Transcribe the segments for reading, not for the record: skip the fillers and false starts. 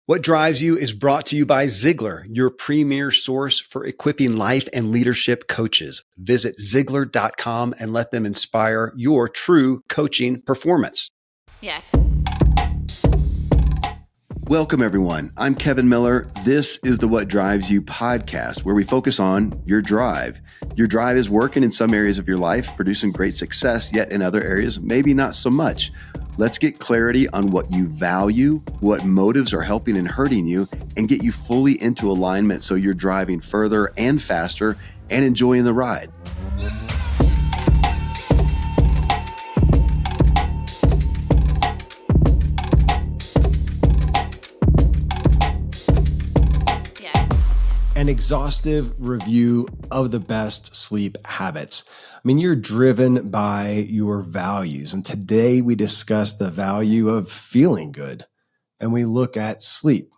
What Drives You is brought to you by Ziegler, your premier source for equipping life and leadership coaches. Visit Ziegler.com and let them inspire your true coaching performance. Yeah. Welcome, everyone. I'm Kevin Miller. This is the What Drives You podcast, where we focus on your drive. Your drive is working in some areas of your life, producing great success, yet in other areas, maybe not so much. Let's get clarity on what you value, what motives are helping and hurting you, and get you fully into alignment so you're driving further and faster and enjoying the ride. An exhaustive review of the best sleep habits. I mean, you're driven by your values. And today we discuss the value of feeling good and we look at sleep.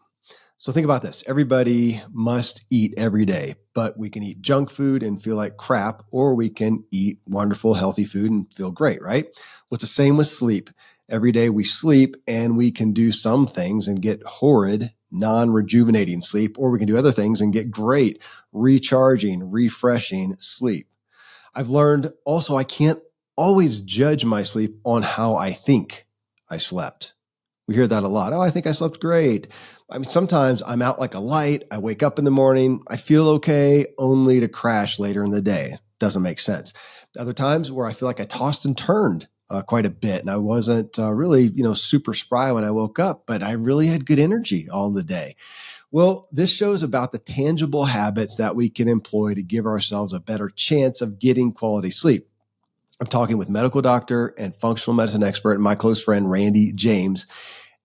So think about this. Everybody must eat every day, but we can eat junk food and feel like crap, or we can eat wonderful, healthy food and feel great, right? Well, it's the same with sleep. Every day we sleep and we can do some things and get horrid, non-rejuvenating sleep, or we can do other things and get great, recharging, refreshing sleep. I've learned also I can't always judge my sleep on how I think I slept. We hear that a lot. Oh, I think I slept great. I mean, sometimes I'm out like a light. I wake up in the morning. I feel okay, only to crash later in the day. Doesn't make sense. Other times where I feel like I tossed and turned quite a bit. And I wasn't really, super spry when I woke up, but I really had good energy all the day. Well, this show's about the tangible habits that we can employ to give ourselves a better chance of getting quality sleep. I'm talking with medical doctor and functional medicine expert and my close friend, Randy James.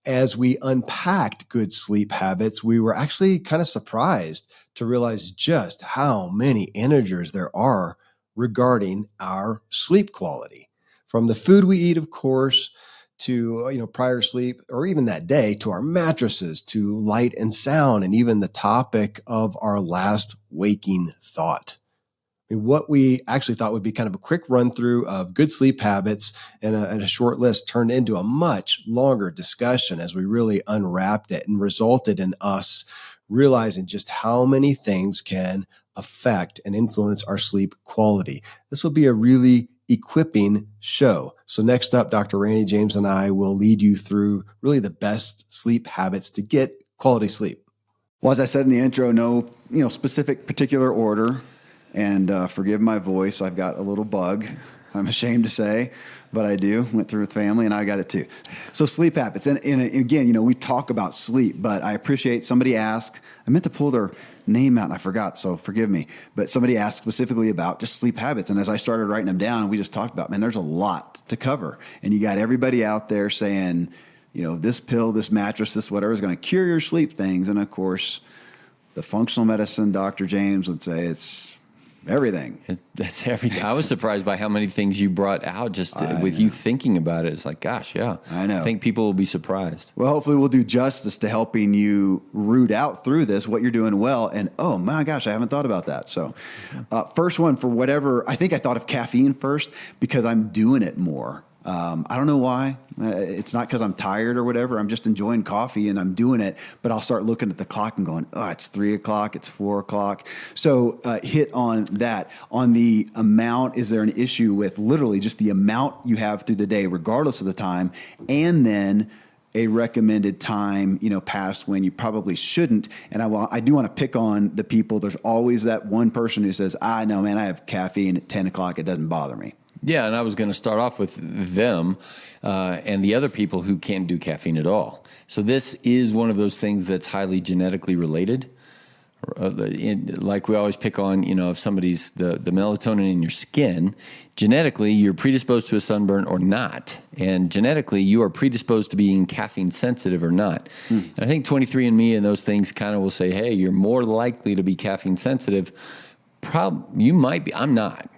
As we unpacked good sleep habits, we were actually kind of surprised to realize just how many integers there are regarding our sleep quality. From the food we eat, of course, to, prior to sleep, or even that day, to our mattresses, to light and sound, and even the topic of our last waking thought. I mean, what we actually thought would be kind of a quick run through of good sleep habits and a short list turned into a much longer discussion as we really unwrapped it and resulted in us realizing just how many things can affect and influence our sleep quality. This will be a really equipping show. So next up, Dr. Randy James and I will lead you through really the best sleep habits to get quality sleep. Well, as I said in the intro, no, specific particular order, and forgive my voice. I've got a little bug. I'm ashamed to say, but I do. Went through with family, and I got it too. So sleep habits, and again, we talk about sleep, but I appreciate somebody asked. I meant to pull their name out and I forgot, so forgive me. But somebody asked specifically about just sleep habits. And as I started writing them down, and we just talked about, man, there's a lot to cover. And you got everybody out there saying, this pill, this mattress, this whatever is going to cure your sleep things. And of course, the functional medicine, Dr. James would say it's everything. That's everything. I was surprised by how many things you brought out just with you thinking about it. It's like, gosh, yeah. I know. I think people will be surprised. Well, hopefully we'll do justice to helping you root out through this, what you're doing well. And, oh, my gosh, I haven't thought about that. So first one for whatever, I think I thought of caffeine first because I'm doing it more. I don't know why. It's not because I'm tired or whatever. I'm just enjoying coffee and I'm doing it. But I'll start looking at the clock and going, oh, it's 3 o'clock. It's 4 o'clock. So hit on that. On the amount, is there an issue with literally just the amount you have through the day, regardless of the time, and then a recommended time, past when you probably shouldn't. And I do want to pick on the people. There's always that one person who says, no, man, I have caffeine at 10 o'clock. It doesn't bother me. Yeah, and I was going to start off with them and the other people who can't do caffeine at all. So this is one of those things that's highly genetically related. Like we always pick on, if somebody's the melatonin in your skin, genetically you're predisposed to a sunburn or not. And genetically you are predisposed to being caffeine sensitive or not. And I think 23andMe and those things kind of will say, hey, you're more likely to be caffeine sensitive. You might be. I'm not.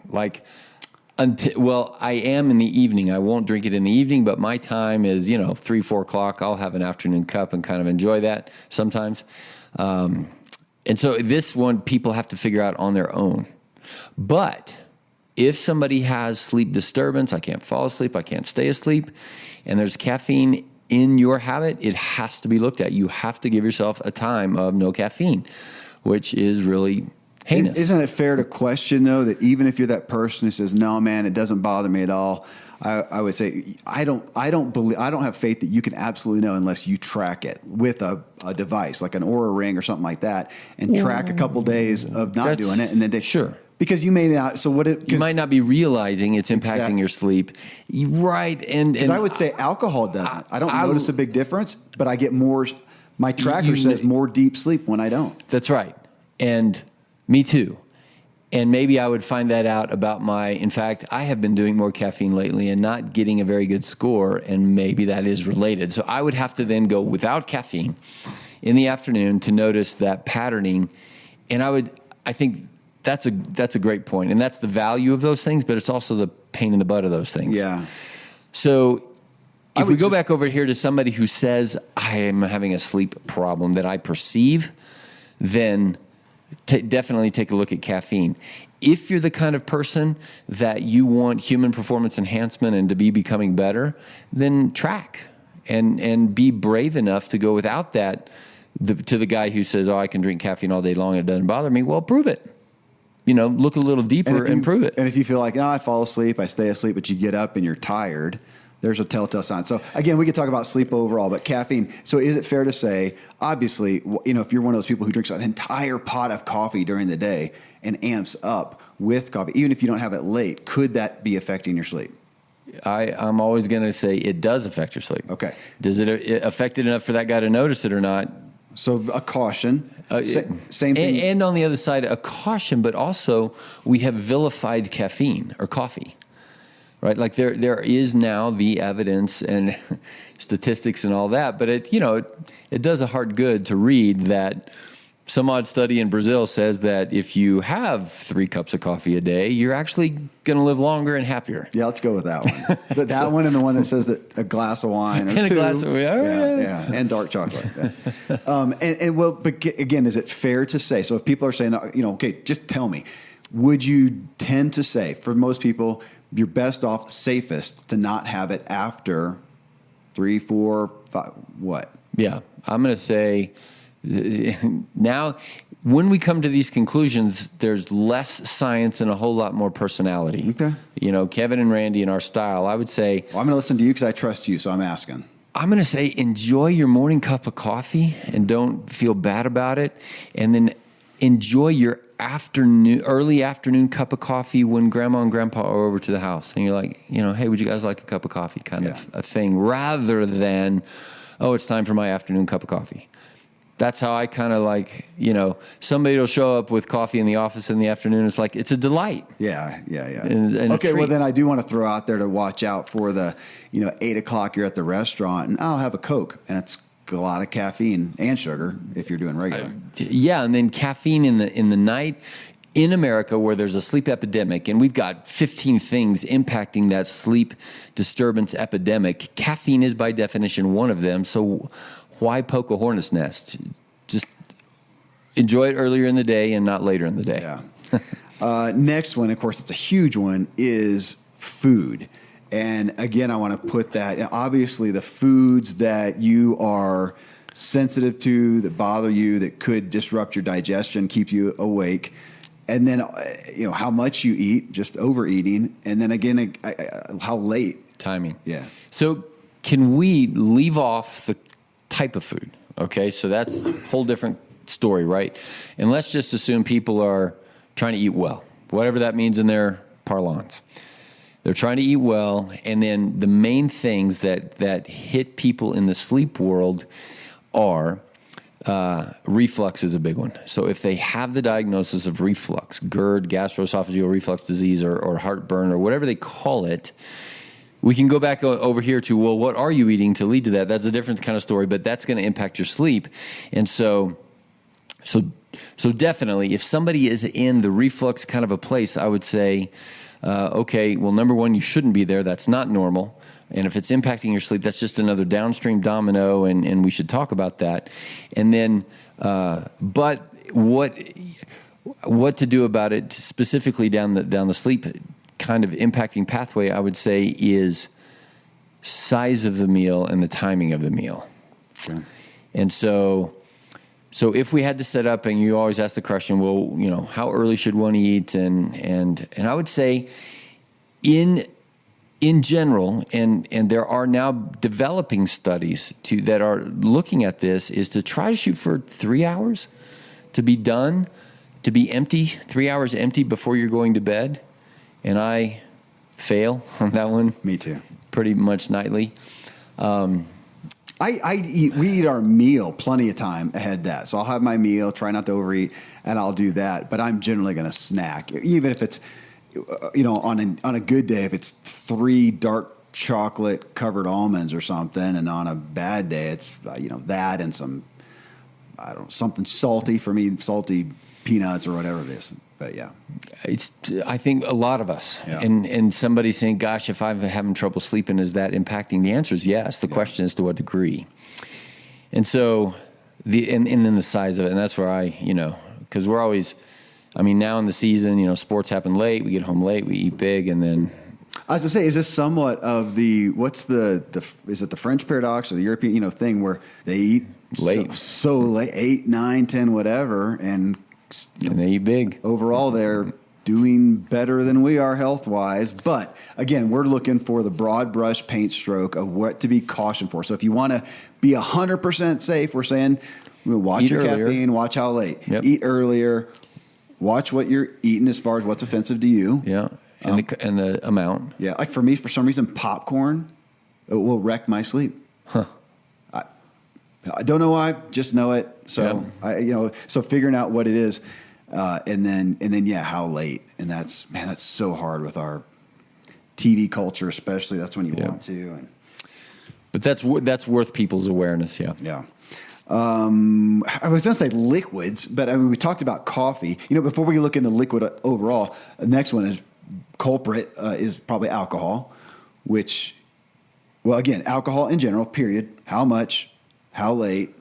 I am in the evening. I won't drink it in the evening, but my time is, 3, 4 o'clock. I'll have an afternoon cup and kind of enjoy that sometimes. And so this one, people have to figure out on their own. But if somebody has sleep disturbance, I can't fall asleep, I can't stay asleep, and there's caffeine in your habit, it has to be looked at. You have to give yourself a time of no caffeine, which is really heinous. Isn't it fair to question, though, that even if you're that person who says, no, man, it doesn't bother me at all, I would say I don't have faith that you can absolutely know unless you track it with a device like an Oura ring or something like that, and track a couple days of not doing it, and then sure. Because you may not. So what? You might not be realizing it's impacting Exactly. your sleep, right? And I would say alcohol doesn't. I don't notice a big difference, but I get more. My tracker says more deep sleep when I don't. That's right, and me too. And maybe I would find that out about in fact, I have been doing more caffeine lately and not getting a very good score, and maybe that is related. So I would have to then go without caffeine in the afternoon to notice that patterning. And I think that's a great point. And that's the value of those things, but it's also the pain in the butt of those things. Yeah. So if we go back over here to somebody who says, I am having a sleep problem that I perceive, then definitely take a look at caffeine. If you're the kind of person that you want human performance enhancement and to be becoming better, then track and be brave enough to go without that. To the guy who says, I can drink caffeine all day long and it doesn't bother me, well, prove it. Look a little deeper and prove it. And if you feel like, I fall asleep, I stay asleep, but you get up and you're tired, there's a telltale sign. So again, we could talk about sleep overall, but caffeine. So is it fair to say, obviously, if you're one of those people who drinks an entire pot of coffee during the day and amps up with coffee, even if you don't have it late, could that be affecting your sleep? I'm always going to say it does affect your sleep. Okay. Does it affect it enough for that guy to notice it or not? So a caution. Same thing. And on the other side, a caution, but also we have vilified caffeine or coffee. Right, like there is now the evidence and statistics and all that, but it does a heart good to read that some odd study in Brazil says that if you have 3 cups of coffee a day, you're actually going to live longer and happier. Yeah, let's go with that one. But that one and the one that says that a glass of wine or and 2. A glass of wine. Yeah, and dark chocolate. Yeah. But again, is it fair to say? So if people are saying, okay, just tell me, would you tend to say, for most people, you're best off, safest to not have it after 3, 4, 5, what? Yeah, I'm going to say now when we come to these conclusions, there's less science and a whole lot more personality. Okay. Kevin and Randy in our style, I would say. Well, I'm going to listen to you because I trust you, so I'm asking. I'm going to say enjoy your morning cup of coffee and don't feel bad about it. And then enjoy your early afternoon cup of coffee when grandma and grandpa are over to the house. And you're like, hey, would you guys like a cup of coffee kind of a thing, rather than, it's time for my afternoon cup of coffee. That's how I kind of like, somebody will show up with coffee in the office in the afternoon. It's like, it's a delight. Yeah. And okay, well, then I do want to throw out there to watch out for the, 8 o'clock you're at the restaurant and I'll have a Coke. And it's a lot of caffeine and sugar if you're doing regular. Yeah, and then caffeine in the night. In America, where there's a sleep epidemic, and we've got 15 things impacting that sleep disturbance epidemic, caffeine is by definition one of them. So why poke a hornet's nest? Just enjoy it earlier in the day and not later in the day. Yeah. Next one, of course, it's a huge one, is food. And again, I want to put that, obviously the foods that you are sensitive to, that bother you, that could disrupt your digestion, keep you awake. And then, how much you eat, just overeating. And then again, how late. Timing. Yeah. So can we leave off the type of food? Okay, so that's a whole different story, right? And let's just assume people are trying to eat well, whatever that means in their parlance. They're trying to eat well, and then the main things that hit people in the sleep world are reflux is a big one. So if they have the diagnosis of reflux, GERD, gastroesophageal reflux disease, or heartburn, or whatever they call it, we can go back over here to, well, what are you eating to lead to that? That's a different kind of story, but that's going to impact your sleep. And so definitely, if somebody is in the reflux kind of a place, I would say, okay, well, number one, you shouldn't be there. That's not normal. And if it's impacting your sleep, that's just another downstream domino, and we should talk about that. And then, but what to do about it specifically down the sleep kind of impacting pathway, I would say, is size of the meal and the timing of the meal. Okay. And so if we had to set up, and you always ask the question, well, how early should one eat? And I would say in general, and there are now developing studies that are looking at this, is to try to shoot for 3 hours to be done, to be empty, 3 hours empty before you're going to bed. And I fail on that one. Me too. Pretty much nightly. We eat our meal plenty of time ahead of that. So I'll have my meal, try not to overeat, and I'll do that. But I'm generally going to snack, even if it's, on a good day, if it's 3 dark chocolate covered almonds or something, and on a bad day, it's that and some, something salty for me, salty peanuts or whatever it is. But yeah, I think a lot of us, yeah. and somebody saying, gosh, if I'm having trouble sleeping, is that impacting? The answer is yes. The question is to what degree. And so and then the size of it. And that's where because we're always, now in the season, sports happen late, we get home late, we eat big. And then I was gonna say, is this somewhat of is it the French paradox or the European, thing where they eat late, so late, 8, 9, 10, whatever. And they eat big. Overall, they're doing better than we are health-wise. But, again, we're looking for the broad brush paint stroke of what to be cautioned for. So if you want to be 100% safe, we're saying watch Eat your earlier. caffeine, watch how late. Yep. Eat earlier. Watch what you're eating as far as what's offensive to you. Yeah, and the amount. Yeah, like for me, for some reason, popcorn will wreck my sleep. Huh. I don't know why, just know it. So so figuring out what it is, and then how late, and that's so hard with our TV culture, especially. That's when you want to. But that's worth people's awareness. Yeah. Yeah. I was going to say liquids, but we talked about coffee. Before we look into liquid overall, the next one is culprit is probably alcohol, which, well, again, alcohol in general. Period. How much? How late?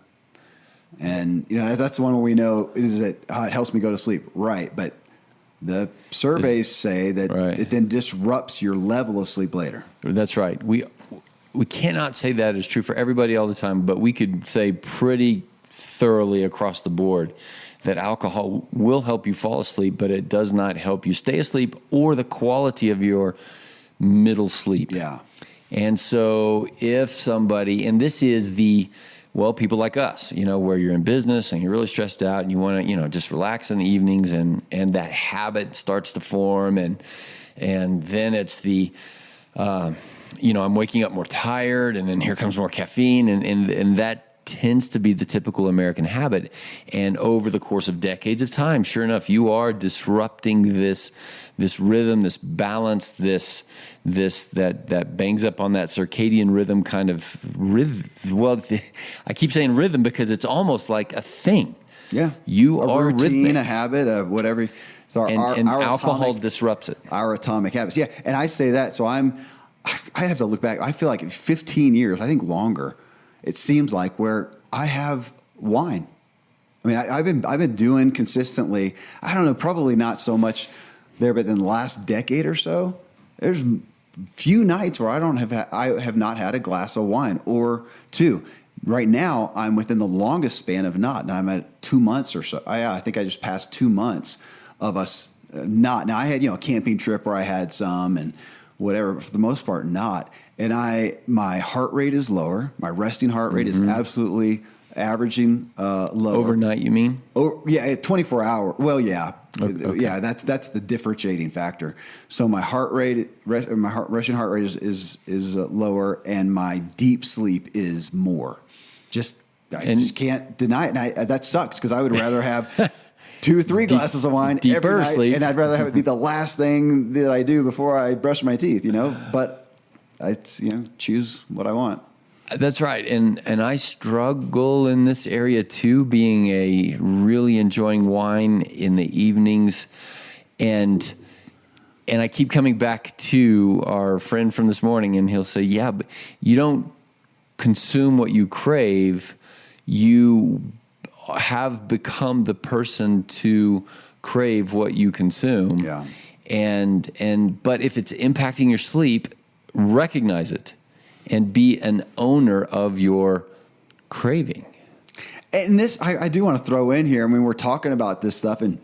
And, that's the one where we know it helps me go to sleep. Right. But the surveys say that it then disrupts your level of sleep later. That's right. We cannot say that is true for everybody all the time, but we could say pretty thoroughly across the board that alcohol will help you fall asleep, but it does not help you stay asleep or the quality of your middle sleep. Yeah. And so if somebody, and this is people like us, where you're in business and you're really stressed out and you want to, just relax in the evenings, and that habit starts to form, and then it's I'm waking up more tired, and then here comes more caffeine, and that tends to be the typical American habit. And over the course of decades of time, sure enough, you are disrupting this rhythm, this balance, that bangs up on that circadian rhythm kind of rhythm. Well, I keep saying rhythm because it's almost like a thing. Yeah. You a are routine, rhythmic. a habit, of So our alcohol disrupts it. Our atomic habits. Yeah. And I say that, so I have to look back. I feel like in 15 years, I think longer, it seems like, where I have wine. I've been doing consistently, I don't know, probably not so much there, but in the last decade or so, there's few nights where I have not had a glass of wine or two. Right now, I'm within the longest span of not, and I'm at 2 months or so. I think I just passed 2 months of us not. Now I had a camping trip where I had some and whatever, but for the most part not. And my heart rate is lower. My resting heart rate is absolutely averaging lower. Overnight, you mean? Oh yeah, 24 hour. Well, yeah, Okay. yeah. That's the differentiating factor. So my resting heart rate is lower, and my deep sleep is more. I just can't deny it, and that sucks because I would rather have 2 or 3 glasses of wine every night, sleep, and I'd rather have it be the last thing that I do before I brush my teeth. But I choose what I want. That's right. And I struggle in this area too, being really enjoying wine in the evenings. And I keep coming back to our friend from this morning, and he'll say, yeah, but you don't consume what you crave. You have become the person to crave what you consume. Yeah. But if it's impacting your sleep, recognize it. and be an owner of your craving. And this, I do want to throw in here. I mean, we're talking about this stuff and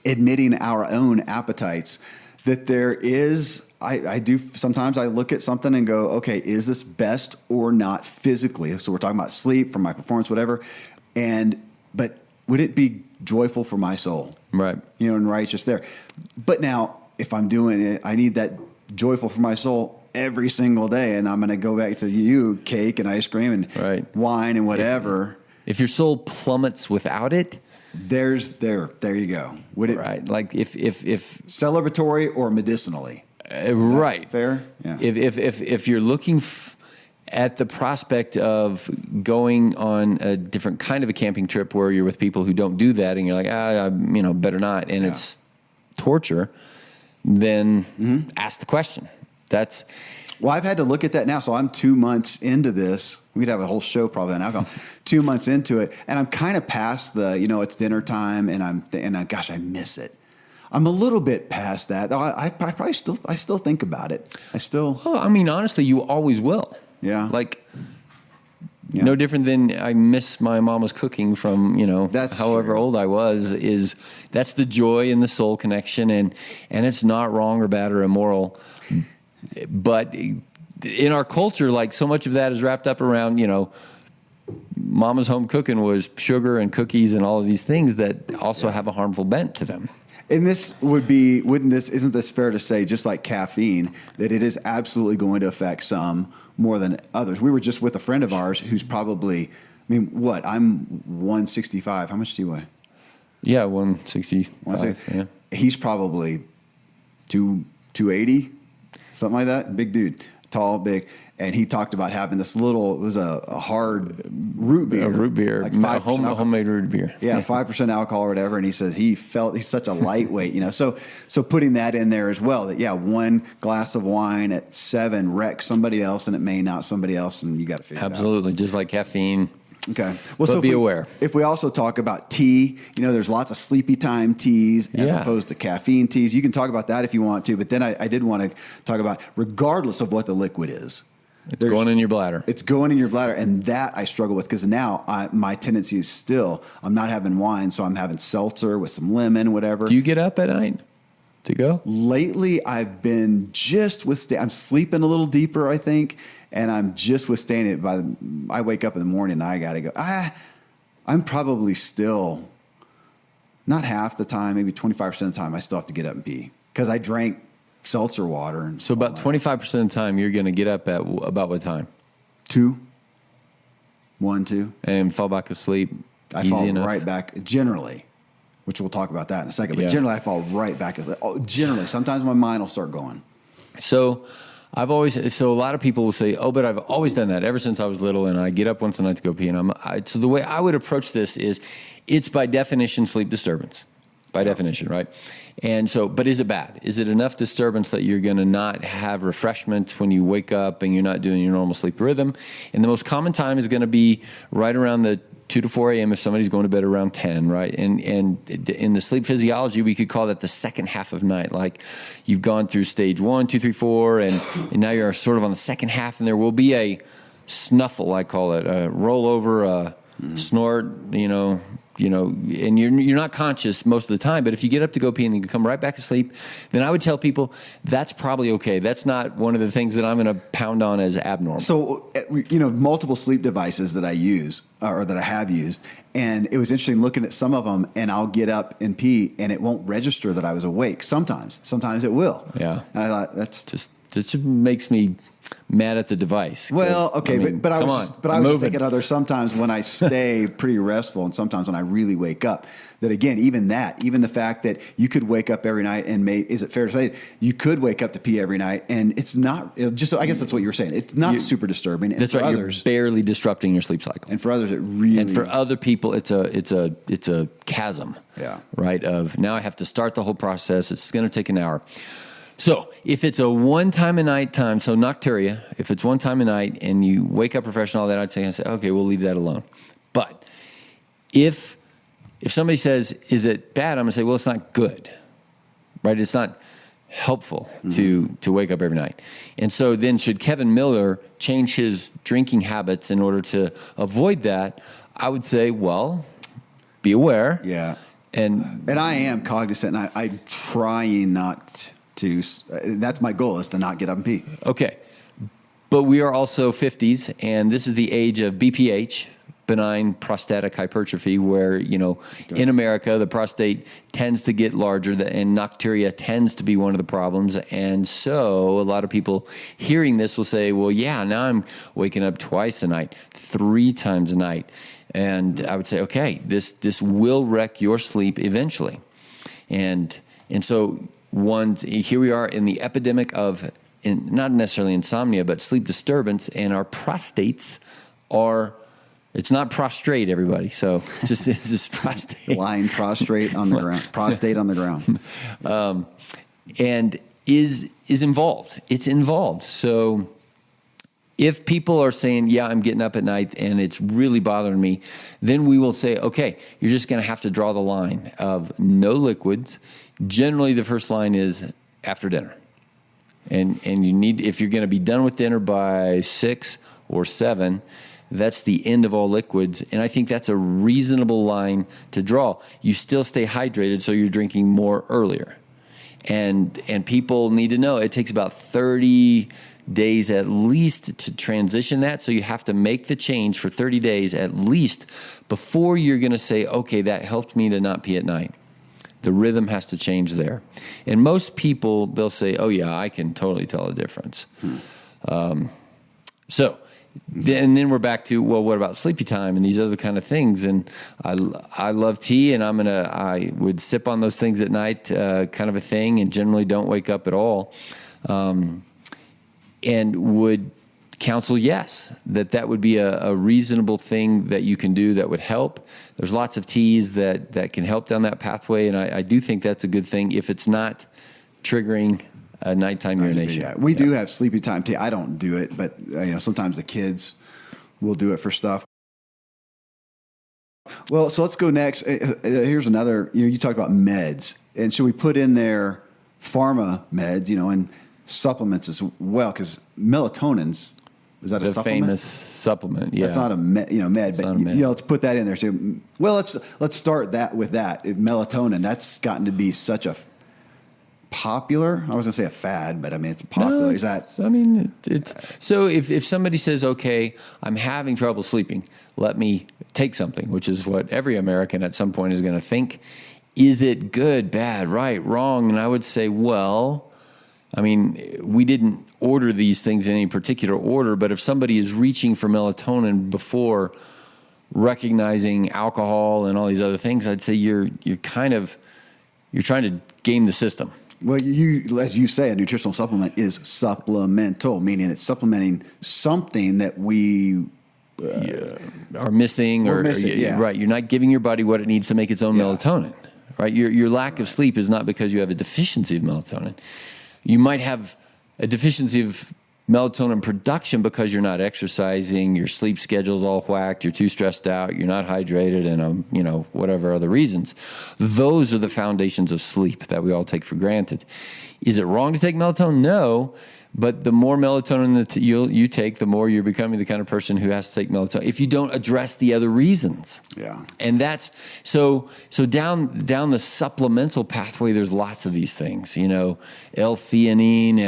admitting our own appetites, that there is, I do, sometimes I look at something and go, okay, is this best or not physically? So we're talking about sleep, for my performance, whatever. But would it be joyful for my soul? Right. And righteous there. But now, if I'm doing it, I need that joyful for my soul every single day. And I'm going to go back to you, cake and ice cream and wine and whatever. If your soul plummets without it, there you go. Would it, right? Like if celebratory or medicinally, right? Fair. Yeah. If you're looking at the prospect of going on a different kind of a camping trip where you're with people who don't do that, and you're like, better not, and it's torture, then ask the question. Well, I've had to look at that now. So I'm 2 months into this. We'd have a whole show probably on alcohol. 2 months into it, and I'm kind of past the, it's dinner time, and gosh, I miss it. I'm a little bit past that. I probably still think about it. Well, I mean, honestly, you always will. Yeah. No different than I miss my mama's cooking from, that's however true. old I was. That's the joy and the soul connection, and it's not wrong or bad or immoral. But in our culture, like, so much of that is wrapped up around, mama's home cooking was sugar and cookies and all of these things that also have a harmful bent to them. And this isn't this fair to say, just like caffeine, that it is absolutely going to affect some more than others? We were just with a friend of ours who's probably, I'm 165. How much do you weigh? Yeah, 165. Yeah. He's probably 280. Something like that. Big dude, tall, big. And he talked about having this little, it was a hard root beer. A root beer. Like 5% homemade root beer. Yeah, 5% alcohol or whatever. And he says he's such a lightweight, So putting that in there as well, that, one glass of wine at 7 wrecks somebody else, and it may not somebody else, and you got to figure it out. Absolutely. Just like caffeine. Okay. Well, so be aware. If we also talk about tea, there's lots of sleepy time teas as opposed to caffeine teas. You can talk about that if you want to, but then I did want to talk about, regardless of what the liquid is, it's going in your bladder. It's going in your bladder, and that I struggle with, because now my tendency is still, I'm not having wine, so I'm having seltzer with some lemon, whatever. Do you get up at night to go? Lately, I've been just I'm sleeping a little deeper, I think. And I'm just withstanding it. I wake up in the morning and I got to go. I'm probably still, not half the time, maybe 25% of the time, I still have to get up and pee, because I drank seltzer water. So about 25% of the time, you're going to get up at about what time? 2. 1, 2. And fall back asleep. I fall right back, generally, which we'll talk about that in a second. But generally, I fall right back asleep. Generally, sometimes my mind will start going. So a lot of people will say, but I've always done that ever since I was little, and I get up once a night to go pee. And so the way I would approach this is, it's by definition sleep disturbance, by definition, right? And so, but is it bad? Is it enough disturbance that you're going to not have refreshment when you wake up and you're not doing your normal sleep rhythm? And the most common time is going to be right around the 2 to 4 a.m. if somebody's going to bed around 10, right? And in the sleep physiology, we could call that the second half of night. Like, you've gone through stage 1, 2, 3, 4, and now you're sort of on the second half, and there will be a snuffle, I call it, a rollover, a snort, and you're not conscious most of the time. But if you get up to go pee and you come right back to sleep, then I would tell people that's probably okay. That's not one of the things that I'm going to pound on as abnormal. So, multiple sleep devices that I use, or that I have used, and it was interesting looking at some of them, and I'll get up and pee, and it won't register that I was awake. Sometimes it will. Yeah. And I thought, that just makes me mad at the device. Well, okay, but I was just thinking there's sometimes when I stay pretty restful, and sometimes when I really wake up, that again, even the fact that you could wake up every night and is it fair to say you could wake up to pee every night, and it's not just, I guess that's what you were saying. It's not super disturbing. And that's right. Others, you're barely disrupting your sleep cycle. And for others, it really, and for other people, it's a chasm. Yeah. Right. Of now I have to start the whole process. It's going to take an hour. So if it's a one time a night time, so nocturia, if it's one time a night and you wake up refreshed and all that, I'd say, okay, we'll leave that alone. But if somebody says, is it bad? I'm going to say, well, it's not good, right? It's not helpful to wake up every night. And so then should Kevin Miller change his drinking habits in order to avoid that? I would say, well, be aware. Yeah. And I am cognizant, and I'm trying not to. That's my goal, is to not get up and pee. Okay. But we are also 50s, and this is the age of BPH, benign prostatic hypertrophy, where, in America, the prostate tends to get larger, and nocturia tends to be one of the problems. And so a lot of people hearing this will say, well, yeah, now I'm waking up twice a night, 3 times a night. And I would say, okay, this will wreck your sleep eventually. And so here we are in the epidemic of, not necessarily insomnia, but sleep disturbance, and our prostates are, it's not prostrate, everybody. So it's just prostate. Lying prostrate on the ground, prostate on the ground. And is involved. It's involved. So if people are saying, yeah, I'm getting up at night and it's really bothering me, then we will say, okay, you're just going to have to draw the line of no liquids. Generally, the first line is after dinner. And you need, if you're going to be done with dinner by 6 or 7, that's the end of all liquids. And I think that's a reasonable line to draw. You still stay hydrated, so you're drinking more earlier. And people need to know it takes about 30 days at least to transition that. So you have to make the change for 30 days at least before you're going to say, okay, that helped me to not pee at night. The rhythm has to change there. And most people, they'll say, oh yeah, I can totally tell the difference. And then we're back to, well, what about sleepy time and these other kind of things? And I love tea, and I would sip on those things at night, kind of a thing, and generally don't wake up at all. And would counsel, yes, that would be a reasonable thing that you can do that would help. There's lots of teas that can help down that pathway, and I do think that's a good thing if it's not triggering a nighttime urination. Yeah, we do have sleepy time tea. I don't do it, but sometimes the kids will do it for stuff. Well, so let's go next. Here's another. You talk about meds, and should we put in there pharma meds? And supplements as well, because melatonin's, is that a supplement? Famous supplement? Yeah, that's not a med, but let's put that in there too. Well, let's start that with that melatonin. That's gotten to be such a popular. I was going to say a fad, but I mean it's popular. No, is that? I mean, it's so if somebody says, okay, I'm having trouble sleeping, let me take something, which is what every American at some point is going to think. Is it good, bad, right, wrong? And I would say, well, I mean, we didn't order these things in any particular order, but if somebody is reaching for melatonin before recognizing alcohol and all these other things, I'd say you're trying to game the system. Well, as you say, a nutritional supplement is supplemental, meaning it's supplementing something that we are missing, right. You're not giving your body what it needs to make its own melatonin, right? Your lack of sleep is not because you have a deficiency of melatonin. You might have a deficiency of melatonin production because you're not exercising, your sleep schedule's all whacked, you're too stressed out, you're not hydrated, and whatever other reasons. Those are the foundations of sleep that we all take for granted. Is it wrong to take melatonin? No, but the more melatonin that you take, the more you're becoming the kind of person who has to take melatonin if you don't address the other reasons. Yeah. And that's so down the supplemental pathway, there's lots of these things, L-theanine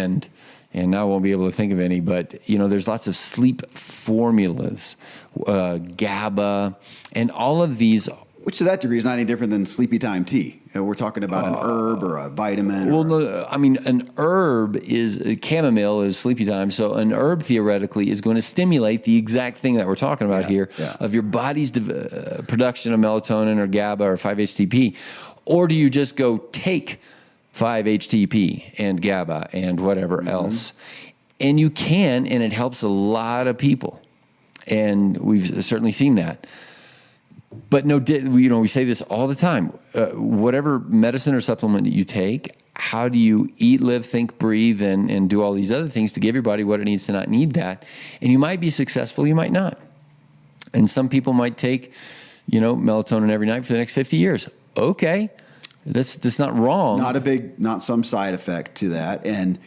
and now I won't be able to think of any, but there's lots of sleep formulas, GABA, and all of these. Which to that degree is not any different than sleepy time tea. We're talking about an herb or a vitamin. Well, no, I mean, an herb chamomile is sleepy time. So an herb theoretically is going to stimulate the exact thing that we're talking about here of your body's production of melatonin or GABA or 5-HTP. Or do you just go take 5-HTP and GABA and whatever else? And you can, and it helps a lot of people. And we've certainly seen that. But no, we say this all the time. Whatever medicine or supplement that you take, how do you eat, live, think, breathe, and do all these other things to give your body what it needs to not need that? And you might be successful, you might not. And some people might take, melatonin every night for the next 50 years. Okay, That's not wrong. Not some side effect to that. And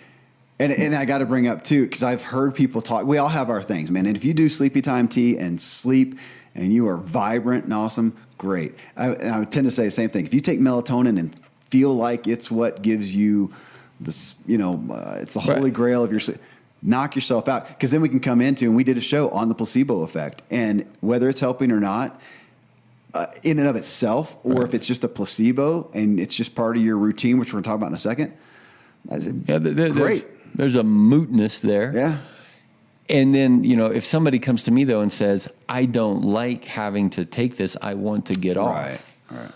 I got to bring up too, because I've heard people talk. We all have our things, man. And if you do sleepy time tea and sleep, and you are vibrant and awesome, great. I would tend to say the same thing. If you take melatonin and feel like it's what gives you this, it's the holy grail of your sleep, knock yourself out. Because then we can come into, and we did a show on the placebo effect, and whether it's helping or not, in and of itself, or if it's just a placebo and it's just part of your routine, which we're going to talk about in a second. Great. There's a mootness there. Yeah. And then, if somebody comes to me though and says, I don't like having to take this, I want to get off. Right.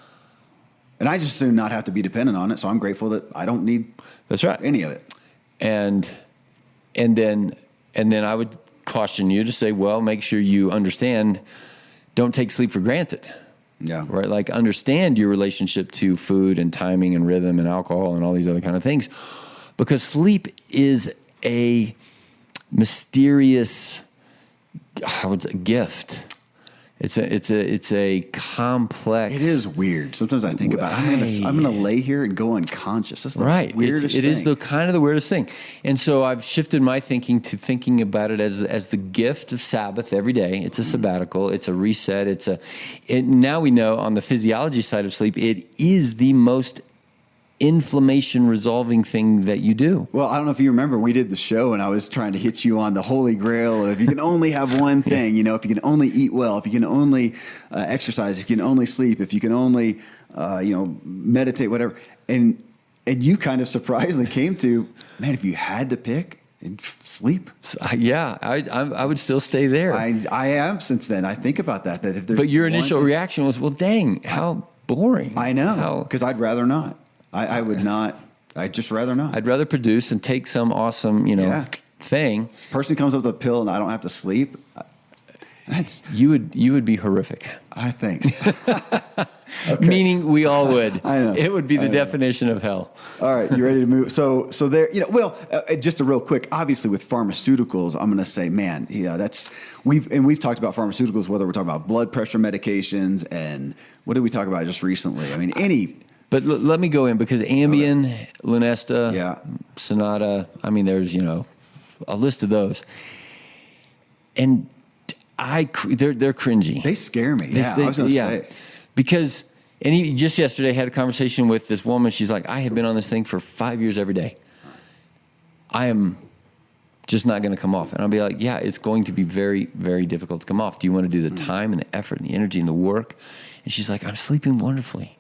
And I just assume not have to be dependent on it. So I'm grateful that I don't need any of it. And then I would caution you to say, well, make sure you understand, don't take sleep for granted. Yeah. Right. Like understand your relationship to food and timing and rhythm and alcohol and all these other kind of things, because sleep is a mysterious, gift. It's a complex. It is weird. Sometimes I think about I'm going to lay here and go unconscious. That's the weirdest thing. It is the weirdest thing. And so I've shifted my thinking to thinking about it as the gift of Sabbath every day. It's a sabbatical. It's a reset. Now we know on the physiology side of sleep, it is the most inflammation resolving thing that you do. Well, I don't know if you remember, we did the show and I was trying to hit you on the holy grail of if you can only have one thing, if you can only eat well, if you can only exercise, if you can only sleep, if you can only, meditate, whatever. And you kind of surprisingly came to, man, if you had to pick, sleep. Yeah, I would still stay there. I have since then. I think about that if there's But your initial reaction was, well, dang, how boring. I know, because I'd rather not. I would not. I'd just rather not. I'd rather produce and take some awesome, thing. This person comes up with a pill and I don't have to sleep. You would be horrific. I think. Okay. Meaning we all would. I know. It would be the definition of hell. All right, you ready to move? So there, just a real quick. Obviously, with pharmaceuticals, I'm going to say, man, we've talked about pharmaceuticals, whether we're talking about blood pressure medications and what did we talk about just recently? I mean, But let me go in because Ambien, Lunesta, Sonata, there's, a list of those. And they're cringy. They scare me. I was going to say. Because, just yesterday had a conversation with this woman. She's like, I have been on this thing for 5 years every day. I am just not going to come off. And I'll be like, yeah, it's going to be very, very difficult to come off. Do you want to do the time and the effort and the energy and the work? And she's like, I'm sleeping wonderfully.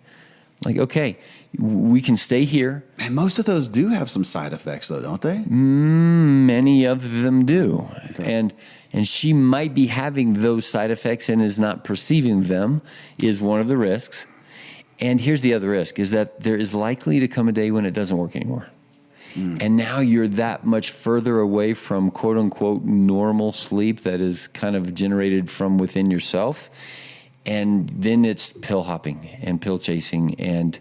Like, okay, we can stay here. And most of those do have some side effects, though, don't they? Many of them do. Okay. And she might be having those side effects and is not perceiving them is one of the risks. And here's the other risk, is that there is likely to come a day when it doesn't work anymore. And now you're that much further away from quote-unquote normal sleep that is kind of generated from within yourself. And then it's pill hopping and pill chasing and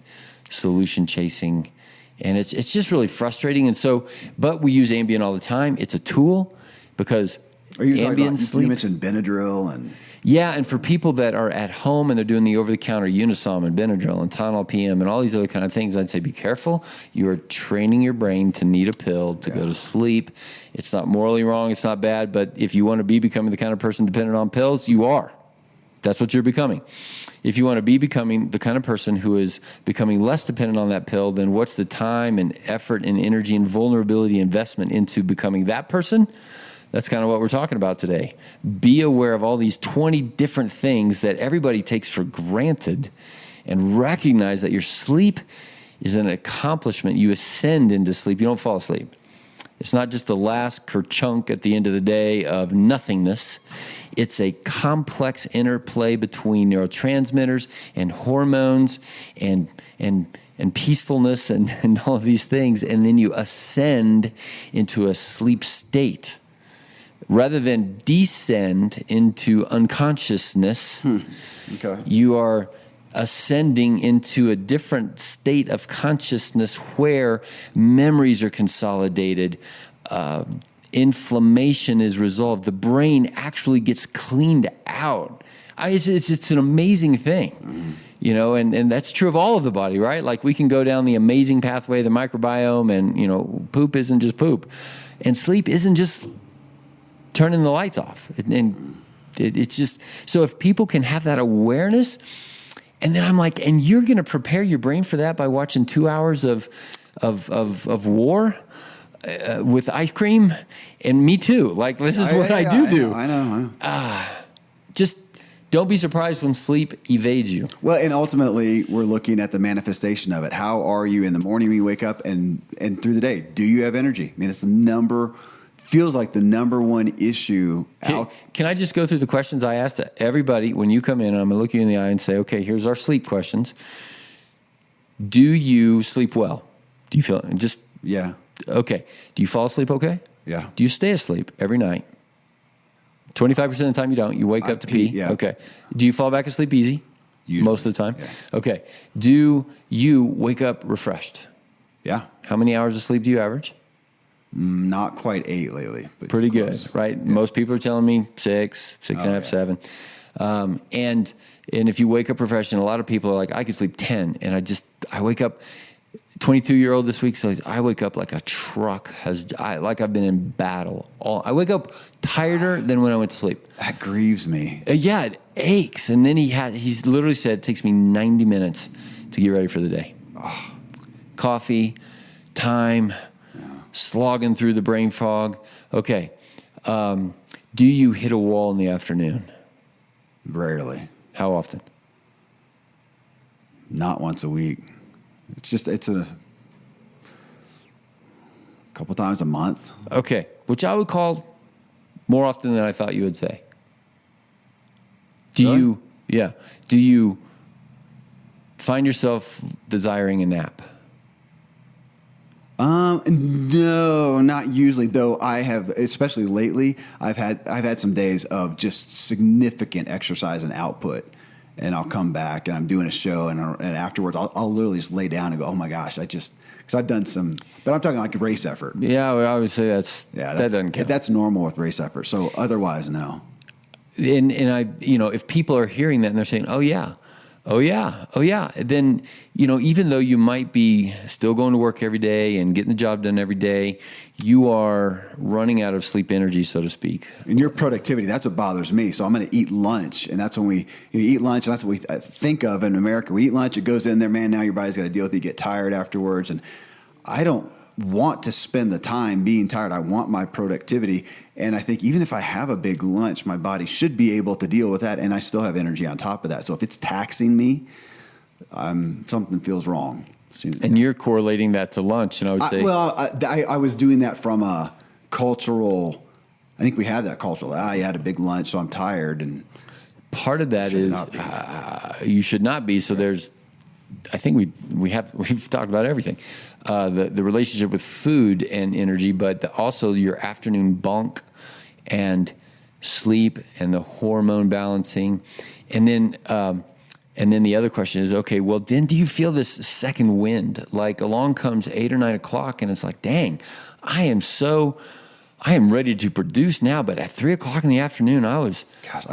solution chasing. And it's just really frustrating. And so, but we use Ambien all the time. It's a tool because Ambien sleep. You mentioned Benadryl and... Yeah, and for people that are at home and they're doing the over-the-counter Unisom and Benadryl and Tylenol PM and all these other kind of things, I'd say be careful. You are training your brain to need a pill to go to sleep. It's not morally wrong. It's not bad. But if you want to be becoming the kind of person dependent on pills, you are. That's what you're becoming. If you want to be becoming the kind of person who is becoming less dependent on that pill, then what's the time and effort and energy and vulnerability investment into becoming that person? That's kind of what we're talking about today. Be aware of all these 20 different things that everybody takes for granted and recognize that your sleep is an accomplishment. You ascend into sleep. You don't fall asleep. It's not just the last kerchunk at the end of the day of nothingness. It's a complex interplay between neurotransmitters and hormones and peacefulness and all of these things. And then you ascend into a sleep state. Rather than descend into unconsciousness, you are ascending into a different state of consciousness where memories are consolidated, inflammation is resolved, the brain actually gets cleaned out. It's an amazing thing. and that's true of all of the body, right? Like we can go down the amazing pathway of the microbiome, and, poop isn't just poop. And sleep isn't just turning the lights off. It's just, so if people can have that awareness, and then I'm like, and you're going to prepare your brain for that by watching 2 hours of war with ice cream, and me too. Like this is what I do. I know. Just don't be surprised when sleep evades you. Well, and ultimately, we're looking at the manifestation of it. How are you in the morning when you wake up and through the day? Do you have energy? I mean, feels like the number one issue out. Can I just go through the questions I asked everybody when you come in? And I'm going to look you in the eye and say, okay, here's our sleep questions. Do you sleep well? Do you feel just? Yeah. Okay. Do you fall asleep okay? Yeah. Do you stay asleep every night? 25% of the time you don't. You wake up to pee. Yeah. Okay. Do you fall back asleep easy? Usually. Most of the time? Yeah. Okay. Do you wake up refreshed? Yeah. How many hours of sleep do you average? Not quite 8 lately. But pretty close. Good, right? Yeah. Most people are telling me 6 and a half, 7. And if you wake up refreshed, and a lot of people are like, I could sleep 10. And I wake up, 22-year-old this week, so I wake up like a truck like I've been in battle. I wake up tireder than when I went to sleep. That grieves me. Yeah, it aches. And then he's literally said it takes me 90 minutes to get ready for the day. Oh. Coffee, time, slogging through the brain fog. Okay. Do you hit a wall in the afternoon? Rarely. How often? Not once a week. It's a couple times a month. Okay. Which I would call more often than I thought you would say. Do you find yourself desiring a nap? No, not usually. Though I have, especially lately, I've had some days of just significant exercise and output, and I'll come back and I'm doing a show, and afterwards I'll literally just lay down and go, oh my gosh, because I've done some, but I'm talking like race effort. Yeah, I would say that doesn't count. That's normal with race effort. So otherwise, no. And I, if people are hearing that and they're saying, oh yeah, then, even though you might be still going to work every day and getting the job done every day, you are running out of sleep energy, so to speak. And your productivity, that's what bothers me. So I'm going to eat lunch, and that's when you eat lunch, and that's what we think of in America. We eat lunch, it goes in there, man, now your body's got to deal with it, you get tired afterwards. And I don't want to spend the time being tired. I want my productivity. And I think even if I have a big lunch, my body should be able to deal with that, and I still have energy on top of that. So if it's taxing me, something feels wrong. And you're correlating that to lunch, and I would say... I was doing that from a cultural... I think we had that cultural... you had a big lunch, so I'm tired. And part of that is you should not be. So there's... I think we've talked about everything. The relationship with food and energy, but also your afternoon bunk and sleep and the hormone balancing. And then the other question is, okay, well, then do you feel this second wind? Like along comes 8 or 9 o'clock and it's like, dang, I am ready to produce now. But at 3 o'clock in the afternoon, I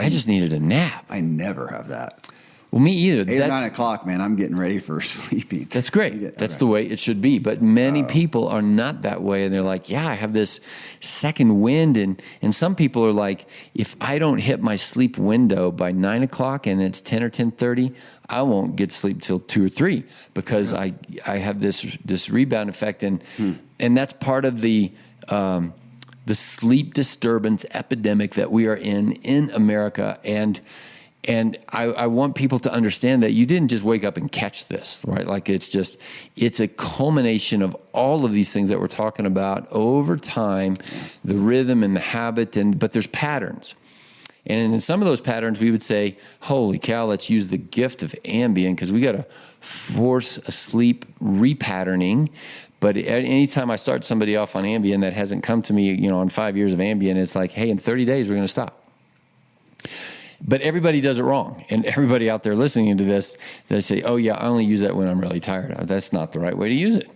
just needed a nap. I never have that. Well, me either. 8 or 9 o'clock, man, I'm getting ready for sleeping. That's great. That's the way it should be. But many people are not that way. And they're like, yeah, I have this second wind. And some people are like, if I don't hit my sleep window by 9 o'clock and it's 10 or 10:30, I won't get sleep till 2 or 3 because I have this rebound effect. And that's part of the sleep disturbance epidemic that we are in America. And I want people to understand that you didn't just wake up and catch this, right? Like it's a culmination of all of these things that we're talking about over time, the rhythm and the habit, but there's patterns. And in some of those patterns, we would say, holy cow, let's use the gift of Ambien because we got to force a sleep repatterning. But anytime I start somebody off on Ambien that hasn't come to me, on 5 years of Ambien, it's like, hey, in 30 days, we're going to stop. But everybody does it wrong. And everybody out there listening to this, they say, oh, yeah, I only use that when I'm really tired. That's not the right way to use it.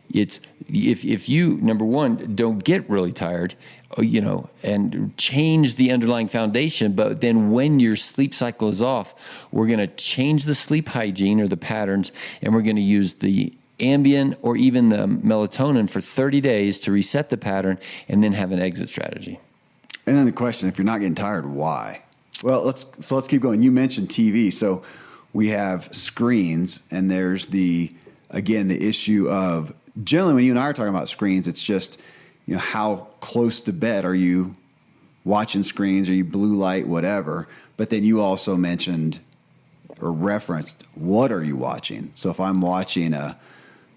it's if you, number one, don't get really tired, and change the underlying foundation, but then when your sleep cycle is off, we're going to change the sleep hygiene or the patterns, and we're going to use the Ambien or even the melatonin for 30 days to reset the pattern and then have an exit strategy. And then the question, if you're not getting tired, why? Well, let's keep going. You mentioned TV. So we have screens, and there's the issue of, generally when you and I are talking about screens, it's just, how close to bed are you watching screens? Are you blue light, whatever? But then you also mentioned or referenced, what are you watching? So if I'm watching a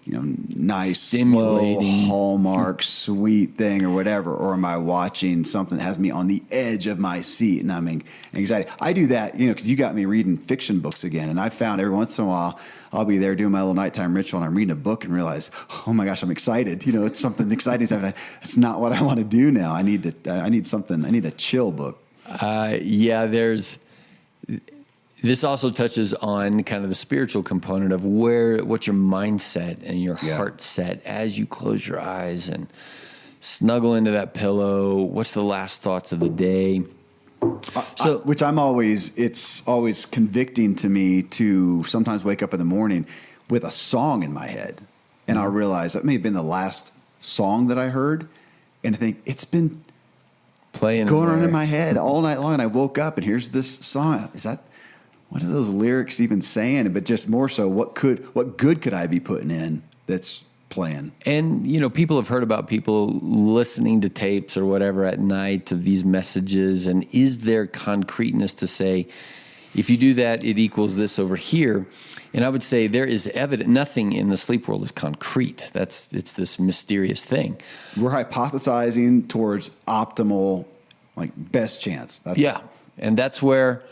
nice, slow, Hallmark, sweet thing or whatever, or am I watching something that has me on the edge of my seat and I'm in anxiety? I do that, because you got me reading fiction books again, and I found every once in a while I'll be there doing my little nighttime ritual and I'm reading a book and realize, oh my gosh, I'm excited. It's something exciting. It's not what I want to do now. I need a chill book. This also touches on kind of the spiritual component of what's your mindset and your heart set as you close your eyes and snuggle into that pillow. What's the last thoughts of the day? It's always convicting to me to sometimes wake up in the morning with a song in my head. And I realize that may have been the last song that I heard. And I think it's been playing going on in my head all night long. And I woke up and here's this song. What are those lyrics even saying? But just more so, what good could I be putting in that's playing? And, people have heard about people listening to tapes or whatever at night of these messages. And is there concreteness to say, if you do that, it equals this over here? And I would say there is nothing in the sleep world is concrete. It's this mysterious thing. We're hypothesizing towards optimal, best chance. And that's where,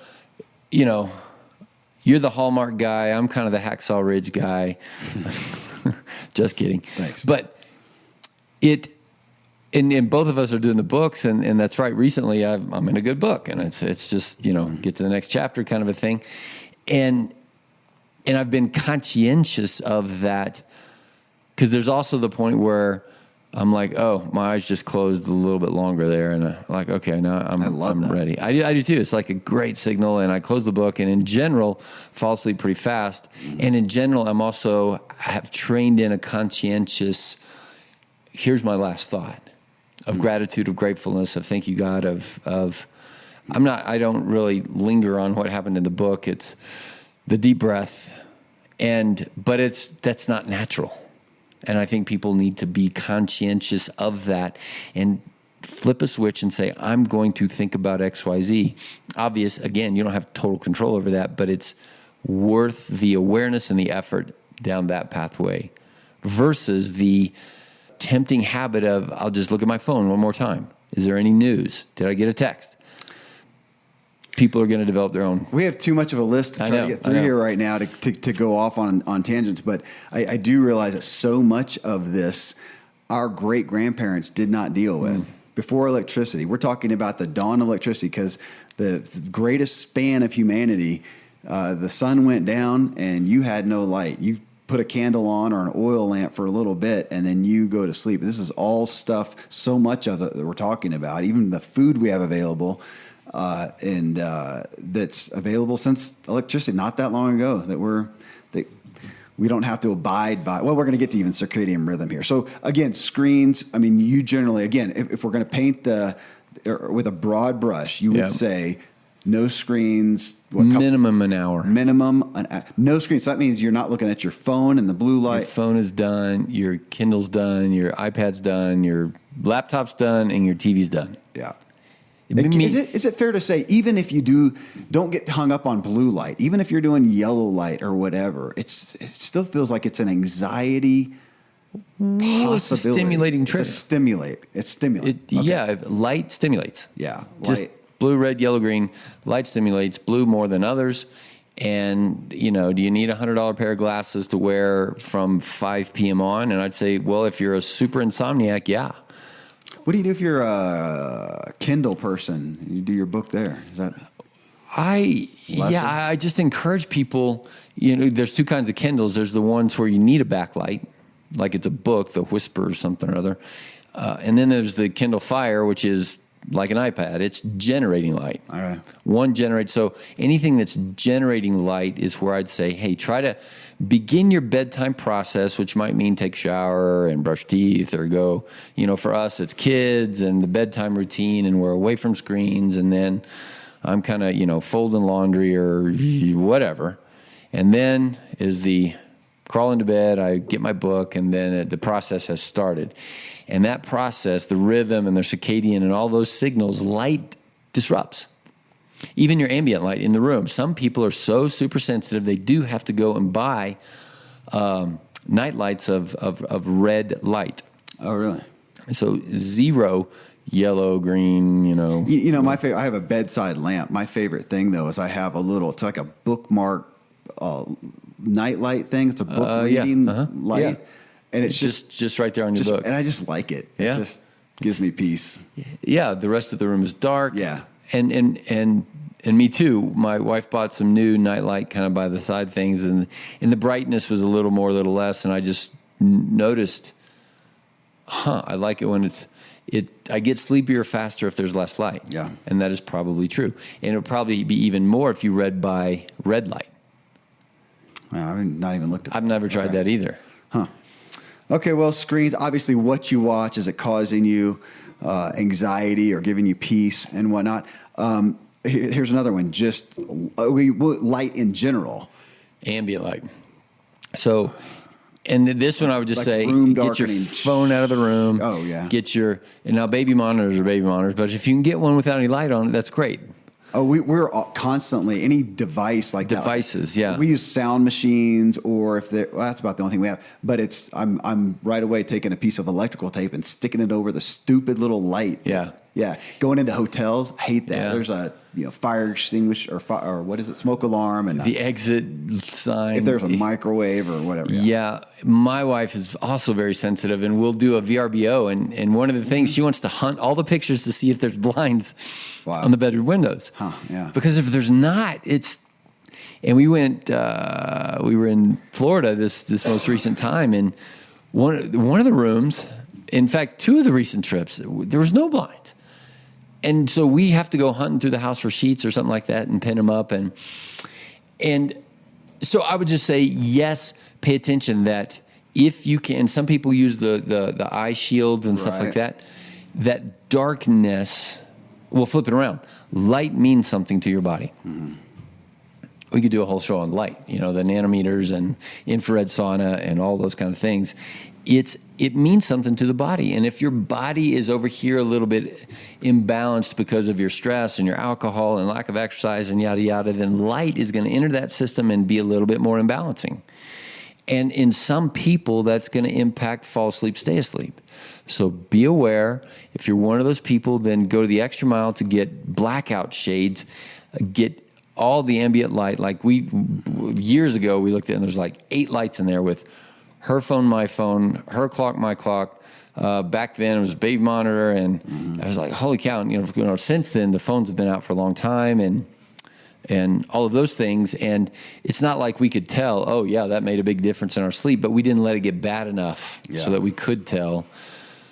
you're the Hallmark guy. I'm kind of the Hacksaw Ridge guy. Just kidding. Thanks. But and both of us are doing the books, and that's right. Recently, I'm in a good book, and it's just get to the next chapter kind of a thing, and I've been conscientious of that because there's also the point where I'm like, oh, my eyes just closed a little bit longer there. And okay, now I'm ready. I do too. It's like a great signal. And I close the book and in general, fall asleep pretty fast. Mm-hmm. And in general, have trained in a conscientious, here's my last thought of gratitude, of gratefulness, of thank you, God, I don't really linger on what happened in the book. It's the deep breath. But that's not natural. And I think people need to be conscientious of that and flip a switch and say, I'm going to think about XYZ. Obvious, again, you don't have total control over that, but it's worth the awareness and the effort down that pathway versus the tempting habit of, I'll just look at my phone one more time. Is there any news? Did I get a text? People are going to develop their own. We have too much of a list to try to get through here right now to go off on tangents. But I do realize that so much of this, our great grandparents did not deal with before electricity. We're talking about the dawn of electricity because the greatest span of humanity, the sun went down and you had no light. You put a candle on or an oil lamp for a little bit and then you go to sleep. This is all stuff, so much of it that we're talking about, even the food we have available. That's available since electricity, not that long ago, that we don't have to abide by. Well, we're going to get to even circadian rhythm here. So again, screens. I mean, you generally, again, if we're going to paint with a broad brush, you would say no screens. Minimum an hour. No screens. So that means you're not looking at your phone and the blue light. Your phone is done. Your Kindle's done. Your iPad's done. Your laptop's done, and your TV's done. Yeah. Is it fair to say, even if you don't get hung up on blue light, even if you're doing yellow light or whatever, it still feels like it's an anxiety possibility. It's a stimulating trigger. It's stimulating. Yeah, light stimulates. Yeah. Just blue, red, yellow, green. Light stimulates. Blue more than others. And, do you need a $100 pair of glasses to wear from 5 p.m. on? And I'd say, well, if you're a super insomniac, yeah. What do you do if you're a Kindle person? You do your book there. Is that I just encourage people, there's two kinds of Kindles. There's the ones where you need a backlight. like it's a book, the Whisper or something or other. And then there's the Kindle Fire, which is like an iPad. It's generating light. All right. One generates. So anything that's generating light is where I'd say, hey, try to begin your bedtime process, which might mean take a shower and brush teeth or go, for us, it's kids and the bedtime routine, and we're away from screens. And then I'm kind of, folding laundry or whatever. And then is the crawl into bed, I get my book, and then the process has started. And that process, the rhythm and the circadian and all those signals, light disrupts. Even your ambient light in the room. Some people are so super sensitive, they do have to go and buy night lights of red light. Oh, really? So 0 yellow, green, my favorite, I have a bedside lamp. My favorite thing, though, is I have it's like a bookmark night light thing. It's a book reading light. Yeah. And it's just right there on your book. And I just like it. Yeah. It just gives me peace. Yeah, the rest of the room is dark. Yeah. And me too. My wife bought some new nightlight kind of by the side things, and the brightness was a little more, a little less, and I just noticed, I like it when I get sleepier faster if there's less light. Yeah. And that is probably true. And it would probably be even more if you read by red light. I've not even looked at that. I've never tried that either. Huh. Okay, well, screens, obviously what you watch, is it causing you anxiety or giving you peace and whatnot? Here's another one, just light in general. Ambient light. So, and this one I would just say, room get your darkening. phone out of the room. Oh, yeah. And now baby monitors are baby monitors, but if you can get one without any light on it, that's great. Oh, we're constantly, any device like devices, that. Yeah. We use sound machines, or if that's about the only thing we have. But I'm right away taking a piece of electrical tape and sticking it over the stupid little light. Yeah. Yeah. Going into hotels, I hate that. Yeah. There's a fire extinguisher or what is it, smoke alarm, and the exit sign. If there's a microwave or whatever. Yeah. My wife is also very sensitive, and we'll do a VRBO, and one of the things, she wants to hunt all the pictures to see if there's blinds on the bedroom windows. Huh, yeah. Because if there's not, and we were in Florida this most recent time, and one of the rooms, in fact, 2 of the recent trips, there was no blind. And so we have to go hunting through the house for sheets or something like that and pin them up. And so I would just say, yes, pay attention that if you can, some people use the eye shields and stuff like that, that darkness, we'll flip it around. Light means something to your body. Mm-hmm. We could do a whole show on light, the nanometers and infrared sauna and all those kind of things. It means something to the body. And if your body is over here a little bit imbalanced because of your stress and your alcohol and lack of exercise and yada, yada, then light is going to enter that system and be a little bit more imbalancing. And in some people, that's going to impact fall asleep, stay asleep. So be aware. If you're one of those people, then go to the extra mile to get blackout shades, get all the ambient light. Like years ago, we looked at it and there's like 8 lights in there with her phone, my phone, her clock, my clock. Back then it was a baby monitor, and I was like, holy cow. And, since then the phones have been out for a long time and all of those things. And it's not like we could tell, oh yeah, that made a big difference in our sleep, but we didn't let it get bad enough so that we could tell.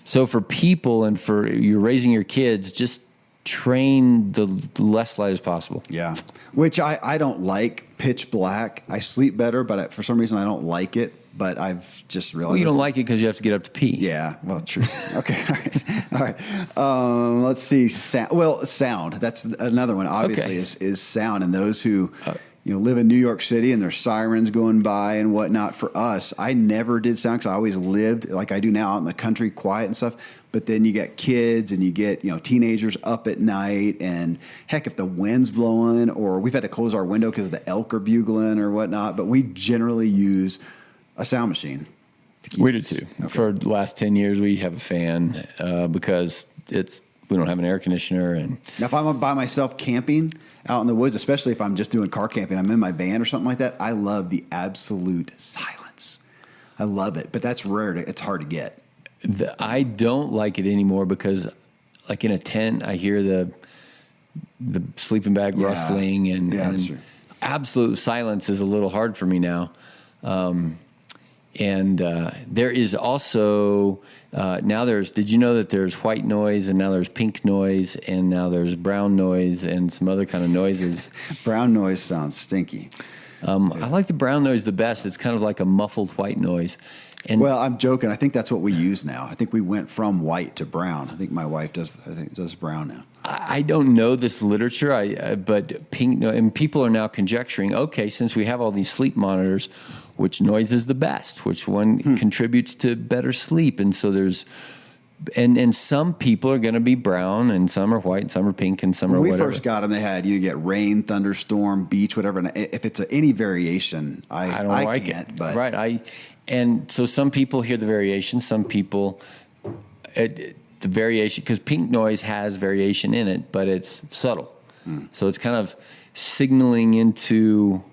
So for people and for you're raising your kids, just train the less light as possible. Yeah. Which I don't like pitch black. I sleep better, but for some reason I don't like it. But I've just realized. Well, you don't like it because you have to get up to pee. Yeah, well, true. Okay, all right. Let's see. Sound. That's another one. Obviously, is sound. And those who live in New York City and there's sirens going by and whatnot. For us, I never did sound because I always lived like I do now out in the country, quiet and stuff. But then you get kids and you get teenagers up at night, and heck, if the wind's blowing or we've had to close our window because the elk are bugling or whatnot. But we generally use a sound machine. We do too. Okay. For the last 10 years, we have a fan because we don't have an air conditioner. And now, if I'm by myself camping out in the woods, especially if I'm just doing car camping, I'm in my van or something like that, I love the absolute silence. I love it, but that's rare. It's hard to get. I don't like it anymore because, like in a tent, I hear the sleeping bag rustling and that's true. Absolute silence is a little hard for me now. And there is also now did you know that there's white noise, and now there's pink noise, and now there's brown noise, and some other kind of noises. Brown noise sounds stinky. I like the brown noise the best. It's kind of like a muffled white noise. And Well, I'm joking. I think that's what we use now. I think we went from white to brown. I think my wife does brown now. I don't know this literature, but pink and people are now conjecturing, okay, since we have all these sleep monitors, which noise is the best? Which one contributes to better sleep? And so there's and some people are going to be brown, and some are white, and some are pink, and some are When we whatever. first got them, they had you get rain, thunderstorm, beach, whatever. And if it's any variation, I don't like can't. it. But Right. And so some people hear the variation. Some people, the variation, because pink noise has variation in it, but it's subtle. So it's kind of signaling into,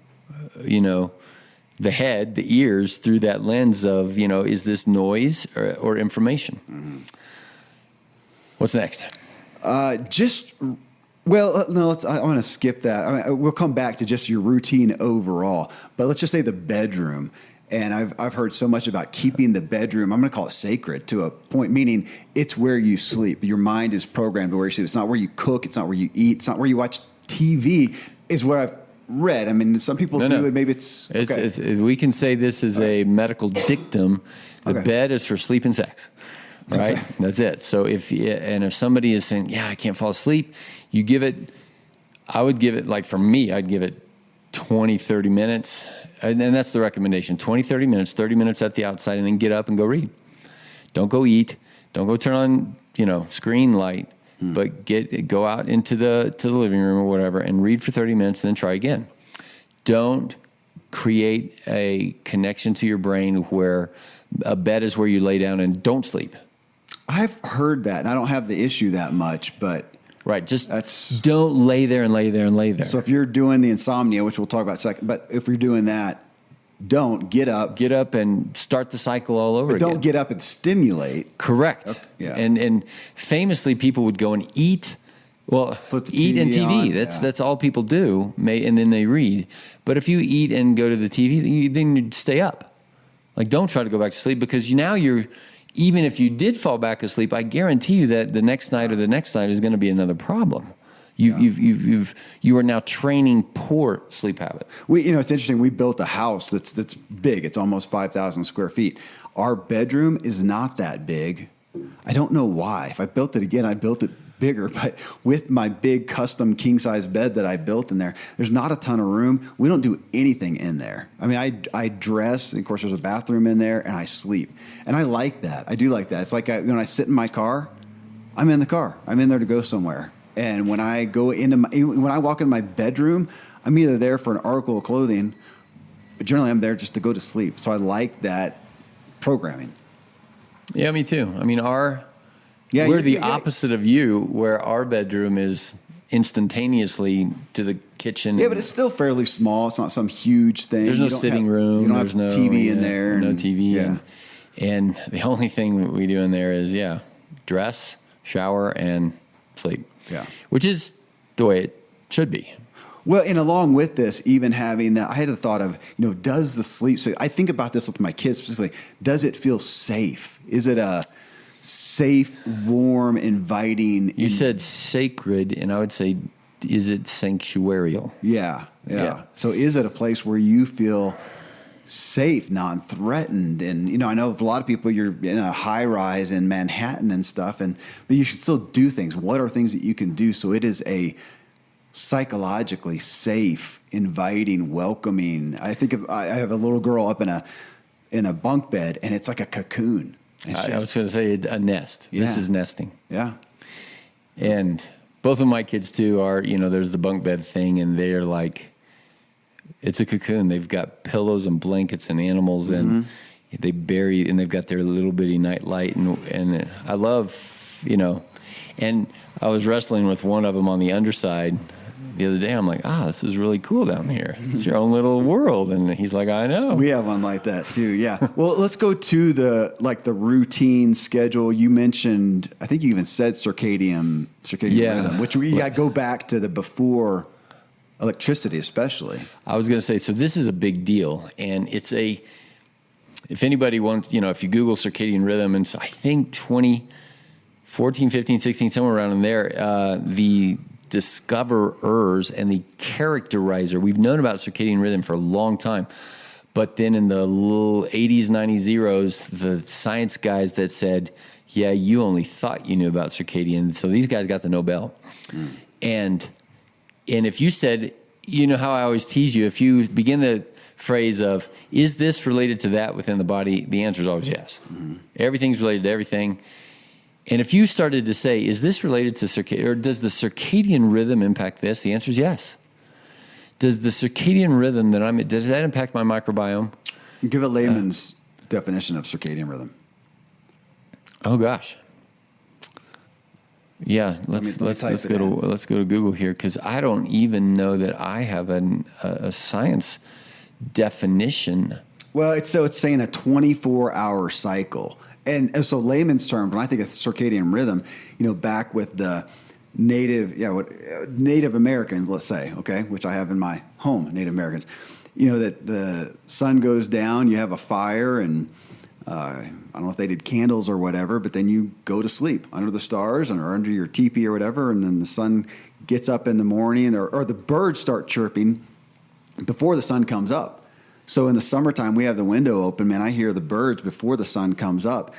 the head, the ears, through that lens of, is this noise or information? What's next? Well, no, I want to skip that. I mean, we'll come back to just your routine overall, but let's just say the bedroom. And I've heard so much about keeping the bedroom, I'm going to call it sacred to a point, meaning it's where you sleep. Your mind is programmed to where you sleep. It's not where you cook. It's not where you eat. It's not where you watch TV, is what I've read. I mean, some people do it. Maybe it's we can say this is a medical dictum. The bed is for sleep and sex, right? Okay. That's it. So if somebody is saying, I can't fall asleep, I would give it, like for me, I'd give it 20, 30 minutes. And that's the recommendation, 20, 30 minutes, 30 minutes at the outside, and then get up and go read. Don't go eat. Don't go turn on, screen light, but go out into the living room or whatever and read for 30 minutes and then try again. Don't create a connection to your brain where a bed is where you lay down and don't sleep. I've heard that, and I don't have the issue that much, but... Right, don't lay there and lay there and lay there. So if you're doing the insomnia, which we'll talk about in a second, but if you're doing that, don't get up. Get up and start the cycle all over again. Don't get up and stimulate. Correct. Okay. Yeah. And famously, people would go and eat. Well, eat and TV. That's all people do. And then they read. But if you eat and go to the TV, then you stay up. Like, don't try to go back to sleep, because even if you did fall back asleep, I guarantee you that the next night or the next night is going to be another problem. You are now training poor sleep habits. It's interesting. We built a house that's big. It's almost 5,000 square feet. Our bedroom is not that big. I don't know why. If I built it again, I'd built it bigger. But with my big custom king size bed that I built in there, there's not a ton of room. We don't do anything in there. I mean, I dress, and of course there's a bathroom in there, and I sleep. And I like that. I do like that. It's like when I sit in my car, I'm in the car. I'm in there to go somewhere. And when I walk into my bedroom, I'm either there for an article of clothing, but generally I'm there just to go to sleep. So I like that programming. Yeah, me too. I mean, we're the opposite of you, where our bedroom is instantaneously to the kitchen. Yeah, but it's still fairly small. It's not some huge thing. There's no sitting room. You don't have no TV in there. No TV. Yeah. And the only thing we do in there is, dress, shower, and sleep. Yeah. Which is the way it should be. Well, and along with this, even having that, I had the thought of, does the sleep, so I think about this with my kids specifically, does it feel safe? Is it a safe, warm, inviting? You said sacred, and I would say, is it sanctuarial? Yeah. So is it a place where you feel safe, non-threatened? And, I know for a lot of people, you're in a high rise in Manhattan and stuff, but you should still do things. What are things that you can do so it is a psychologically safe, inviting, welcoming? I have a little girl up in a bunk bed, and it's like a cocoon. I was going to say a nest. Yeah. This is nesting. Yeah. And both of my kids too are, there's the bunk bed thing, and they're like, it's a cocoon. They've got pillows and blankets and animals, and they bury, and they've got their little bitty night light. And I love, and I was wrestling with one of them on the underside the other day. I'm like, this is really cool down here. It's your own little world. And he's like, I know. We have one like that too. Yeah. Well, let's go to the routine schedule. You mentioned, I think you even said circadian rhythm, which we got to go back to the before electricity, especially. I was going to say, so this is a big deal, and it's if anybody wants, if you Google circadian rhythm, and so I think 2014, 15, 16, somewhere around in there, the discoverers and the characterizer, we've known about circadian rhythm for a long time. But then in the little 80s, 90s, zeros, the science guys that said, yeah, you only thought you knew about circadian. So these guys got the Nobel. And if you said, how I always tease you, if you begin the phrase of, is this related to that within the body? The answer is always yes. Everything's related to everything. And if you started to say, is this related to circadian, or does the circadian rhythm impact this? The answer is yes. Does the circadian rhythm does that impact my microbiome? Give a layman's definition of circadian rhythm. Oh gosh. Yeah, let's go to Google here, because I don't even know that I have a science definition. Well, it's saying a 24-hour cycle. And so layman's terms, when I think of circadian rhythm, back with the Native Americans, let's say, okay, which I have in my home, Native Americans, that the sun goes down, you have a fire, and I don't know if they did candles or whatever, but then you go to sleep under the stars or under your teepee or whatever, and then the sun gets up in the morning, or the birds start chirping before the sun comes up. So in the summertime, we have the window open, man, I hear the birds before the sun comes up.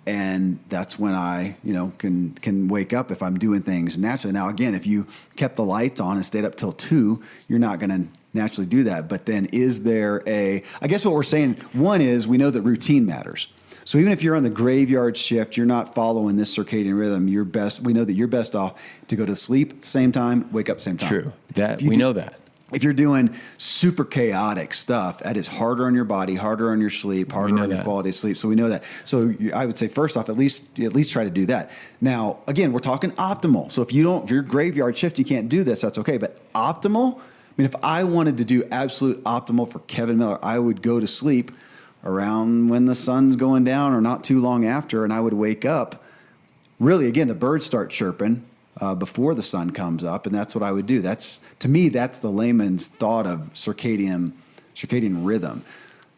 And that's when I, can wake up if I'm doing things naturally. Now, again, if you kept the lights on and stayed up till 2, you're not going to naturally do that. But then is there I guess what we're saying, one is we know that routine matters. So even if you're on the graveyard shift, you're not following this circadian rhythm, we know that you're best off to go to sleep at the same time, wake up at the same time. True. We know that. If you're doing super chaotic stuff, that is harder on your body, harder on your sleep, harder on your quality of sleep. So we know that. So I would say, first off, at least try to do that. Now, again, we're talking optimal. So if you're graveyard shift, you can't do this, that's okay. But optimal, if I wanted to do absolute optimal for Kevin Miller, I would go to sleep around when the sun's going down or not too long after, and I would wake up. Really, again, the birds start chirping before the sun comes up, and that's what I would do. To me, that's the layman's thought of circadian rhythm.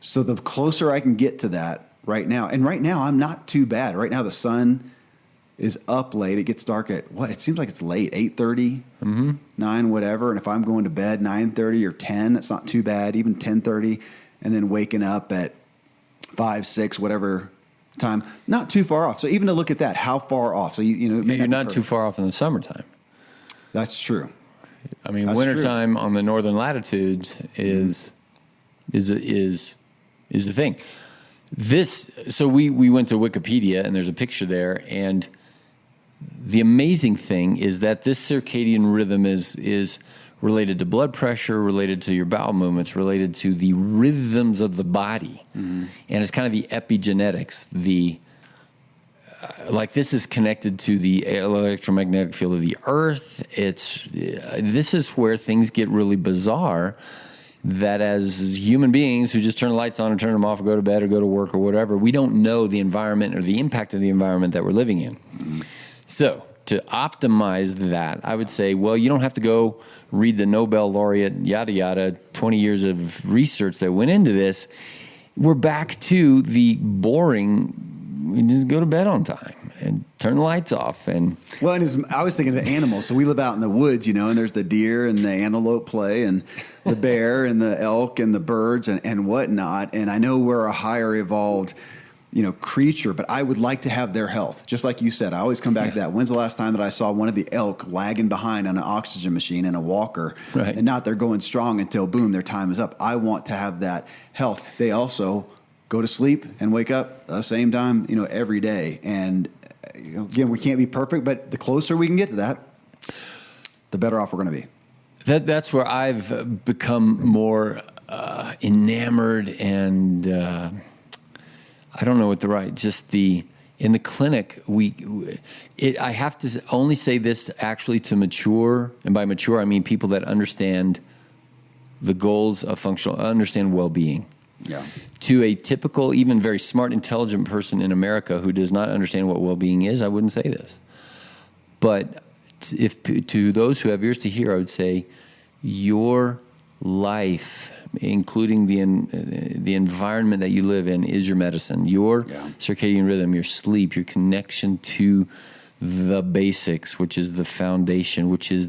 So the closer I can get to that right now, and right now I'm not too bad. Right now the sun is up late. It gets dark at it seems like it's late, 8:30, 9, whatever. And if I'm going to bed 9:30 or 10, that's not too bad. Even 10:30, and then waking up at 5, 6, whatever time, not too far off. So even to look at that, how far off? So you're not too far off in the summertime. That's true. Wintertime on the northern latitudes is the thing. So we went to Wikipedia, and there's a picture there, and the amazing thing is that this circadian rhythm is related to blood pressure, related to your bowel movements, related to the rhythms of the body. And it's kind of the epigenetics, this is connected to the electromagnetic field of the earth. This is where things get really bizarre, that as human beings who just turn the lights on and turn them off or go to bed or go to work or whatever, we don't know the environment or the impact of the environment that we're living in. So to optimize that, I would say, well, you don't have to go read the Nobel laureate, yada, yada, 20 years of research that went into this. We're back to the boring, we just go to bed on time and turn the lights off. And I was thinking of animals. So we live out in the woods, and there's the deer and the antelope play and the bear and the elk and the birds and whatnot. And I know we're a higher evolved creature, but I would like to have their health. Just like you said, I always come back to that. When's the last time that I saw one of the elk lagging behind on an oxygen machine and a walker, right, and not they're going strong until boom, their time is up. I want to have that health. They also go to sleep and wake up at the same time, every day. And again, we can't be perfect, but the closer we can get to that, the better off we're going to be. That's where I've become more enamored and I don't know what in the clinic, I have to only say this actually to mature, and by mature I mean people that understand the goals of understand well-being. Yeah. To a typical, even very smart, intelligent person in America who does not understand what well-being is, I wouldn't say this. But to those who have ears to hear, I would say your life including the environment that you live in, is your medicine. Your circadian rhythm, your sleep, your connection to the basics, which is the foundation, which is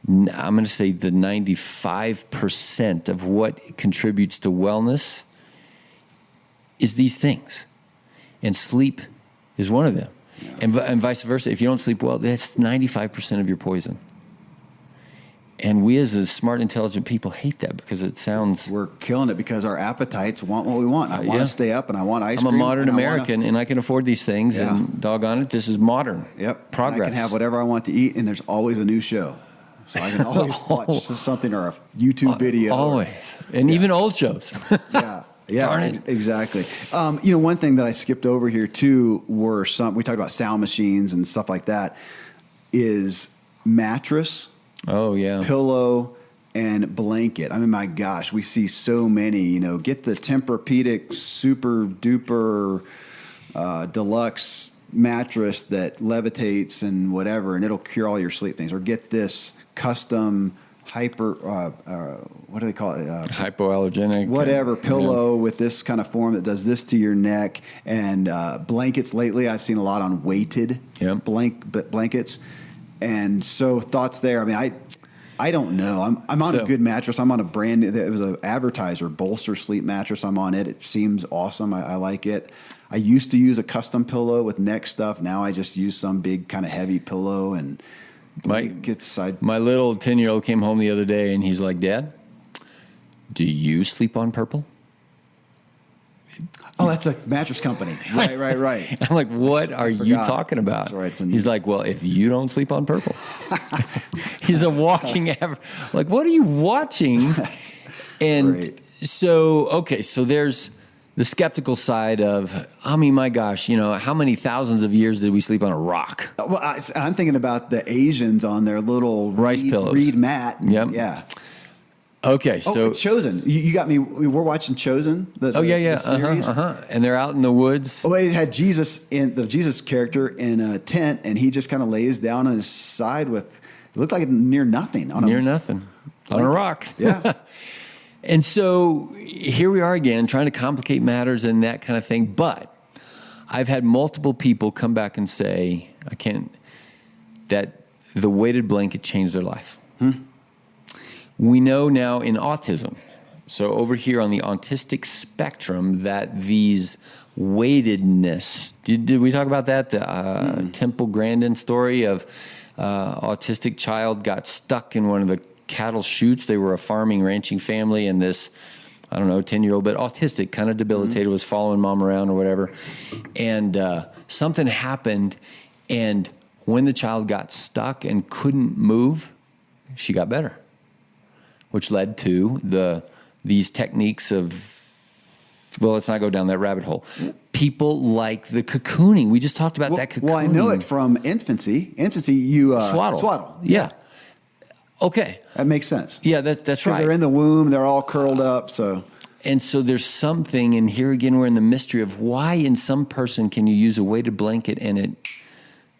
I'm going to say the 95% of what contributes to wellness is these things. And sleep is one of them. Yeah. And vice versa. If you don't sleep well, that's 95% of your poison. And we as smart, intelligent people hate that because it sounds... We're killing it because our appetites want what we want. I want to stay up and I want ice cream. I'm a modern American and I can afford these things and doggone it, this is modern progress. I can have whatever I want to eat and there's always a new show. So I can always watch something or a YouTube video. Always. And even old shows. Yeah, darn it. Exactly. One thing that I skipped over here too were we talked about sound machines and stuff like that, is mattress, pillow, and blanket. I mean, my gosh, we see so many, get the Tempur-Pedic super duper deluxe mattress that levitates and whatever, and it'll cure all your sleep things. Or get this custom what do they call it? Hypoallergenic. Whatever, pillow with this kind of form that does this to your neck. And blankets lately, I've seen a lot on weighted blankets. And so thoughts there. I mean, I don't know. I'm on a good mattress. I'm on a brand new, it was an advertiser, Bolster Sleep mattress. I'm on it. It seems awesome. I like it. I used to use a custom pillow with neck stuff. Now I just use some big kind of heavy pillow and my little 10-year-old came home the other day and he's like, Dad, do you sleep on purple? Oh, that's a mattress company. Right. I'm like, what are you talking about? That's right. He's like, well, if you don't sleep on purple. He's a walking like, what are you watching? And so there's the skeptical side of, I mean, my gosh, how many thousands of years did we sleep on a rock? Well, I'm thinking about the Asians on their little rice pillows, reed mat. Yep. Yeah. Okay, so Chosen. You got me. We're watching Chosen. The series. And they're out in the woods. Oh, it had Jesus character in a tent, and he just kind of lays down on his side with. It looked like near nothing on a rock. Yeah. And so here we are again, trying to complicate matters and that kind of thing. But I've had multiple people come back and say, that the weighted blanket changed their life. We know now in autism, so over here on the autistic spectrum, that these weightedness, did we talk about that? The Temple Grandin story of autistic child got stuck in one of the cattle chutes. They were a farming, ranching family, and this, 10-year-old, but autistic, kind of debilitated, was following mom around or whatever. And something happened, and when the child got stuck and couldn't move, she got better, which led to these techniques of, well, let's not go down that rabbit hole. People like the cocooning. We just talked about that cocooning. Well, I know it from infancy. You swaddle. Yeah. Okay. That makes sense. Yeah, that's right. Because they're in the womb, they're all curled up, so. And so there's something, and here again we're in the mystery of why in some person can you use a weighted blanket and it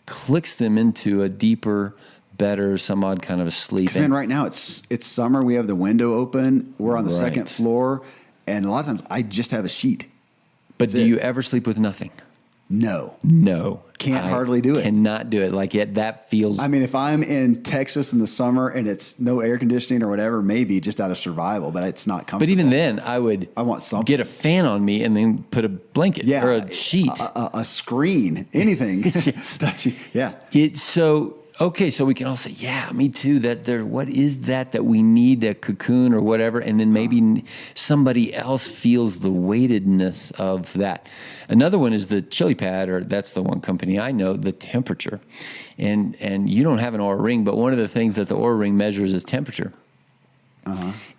clicks them into a deeper, better, some odd kind of a sleep. Because right now it's summer, we have the window open, we're on the second floor, and a lot of times I just have a sheet. But do you ever sleep with nothing? No. Can't hardly do it. Cannot do it. Like that feels. I mean, if I'm in Texas in the summer and it's no air conditioning or whatever, maybe just out of survival, but it's not comfortable. But even then, I want something. Get a fan on me and then put a blanket or a sheet, a screen, anything. Yes. Yeah. It's so. Okay, so we can all say, yeah, me too. What is that we need, that cocoon or whatever, and then maybe somebody else feels the weightedness of that. Another one is the chili pad, or that's the one company I know, the temperature. And you don't have an Oura Ring, but one of the things that the Oura Ring measures is temperature.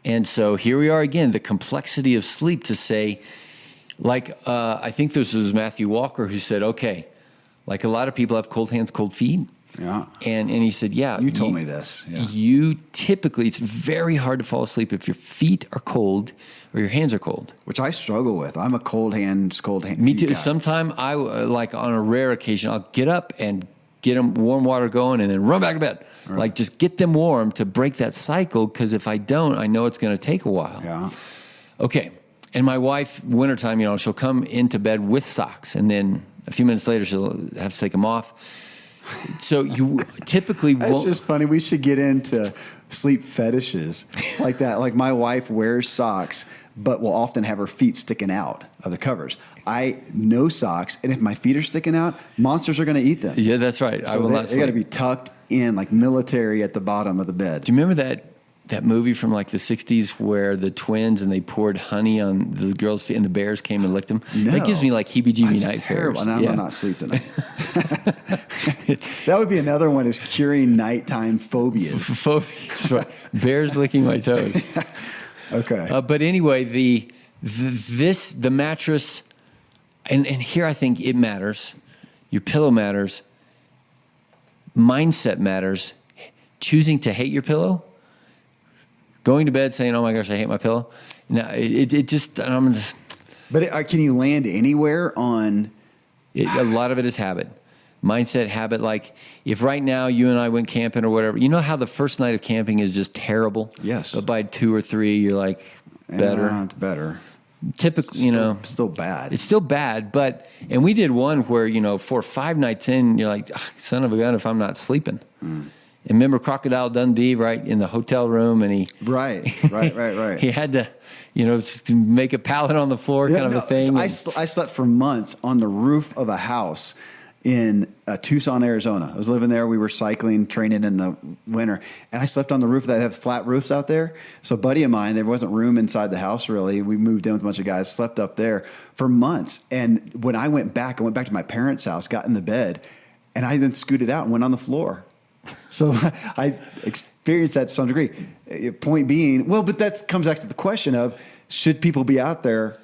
And so here we are again, the complexity of sleep to say, I think this was Matthew Walker who said, okay, like a lot of people have cold hands, cold feet. Yeah. And he said, yeah. You told me this. Yeah. You typically, it's very hard to fall asleep if your feet are cold or your hands are cold. Which I struggle with. I'm a cold hand. Me too. Sometime on a rare occasion, I'll get up and get them warm water going, and then run back to bed. Right. Like just get them warm to break that cycle. Because if I don't, I know it's going to take a while. Yeah. Okay. And my wife, wintertime, she'll come into bed with socks, and then a few minutes later she'll have to take them off. So you typically won't. It's just funny. We should get into sleep fetishes like that. Like my wife wears socks, but will often have her feet sticking out of the covers. No socks, and if my feet are sticking out, monsters are going to eat them. Yeah, that's right. So they got to be tucked in like military at the bottom of the bed. Do you remember that movie from like the 60s where the twins and they poured honey on the girls' feet and the bears came and licked them? No. That gives me like heebie-jeebie That's nightmares. And I'm not sleep tonight. That would be another one, is curing nighttime phobias. Phobias, right. Bears licking my toes. Okay. But anyway, the mattress, and here I think it matters. Your pillow matters. Mindset matters. Choosing to hate your pillow. Going to bed saying, "Oh my gosh, I hate my pillow." No, it just. But can you land anywhere on? A lot of it is habit, mindset, habit. Like if right now you and I went camping or whatever, you know how the first night of camping is just terrible. Yes. But by 2 or 3, you're like better. Yeah, it's better. Typically, still bad. It's still bad, and we did one where 4 or 5 nights in, you're like, son of a gun, if I'm not sleeping. And remember Crocodile Dundee, right, in the hotel room, and he right. he had to, to make a pallet on the floor, kind of a thing. So I slept for months on the roof of a house in Tucson, Arizona. I was living there. We were cycling, training in the winter, and I slept on the roof that have flat roofs out there. So a buddy of mine, there wasn't room inside the house really. We moved in with a bunch of guys, slept up there for months. And when I went back to my parents' house, got in the bed, and I then scooted out and went on the floor. So I experienced that to some degree. Point being, but that comes back to the question of, should people be out there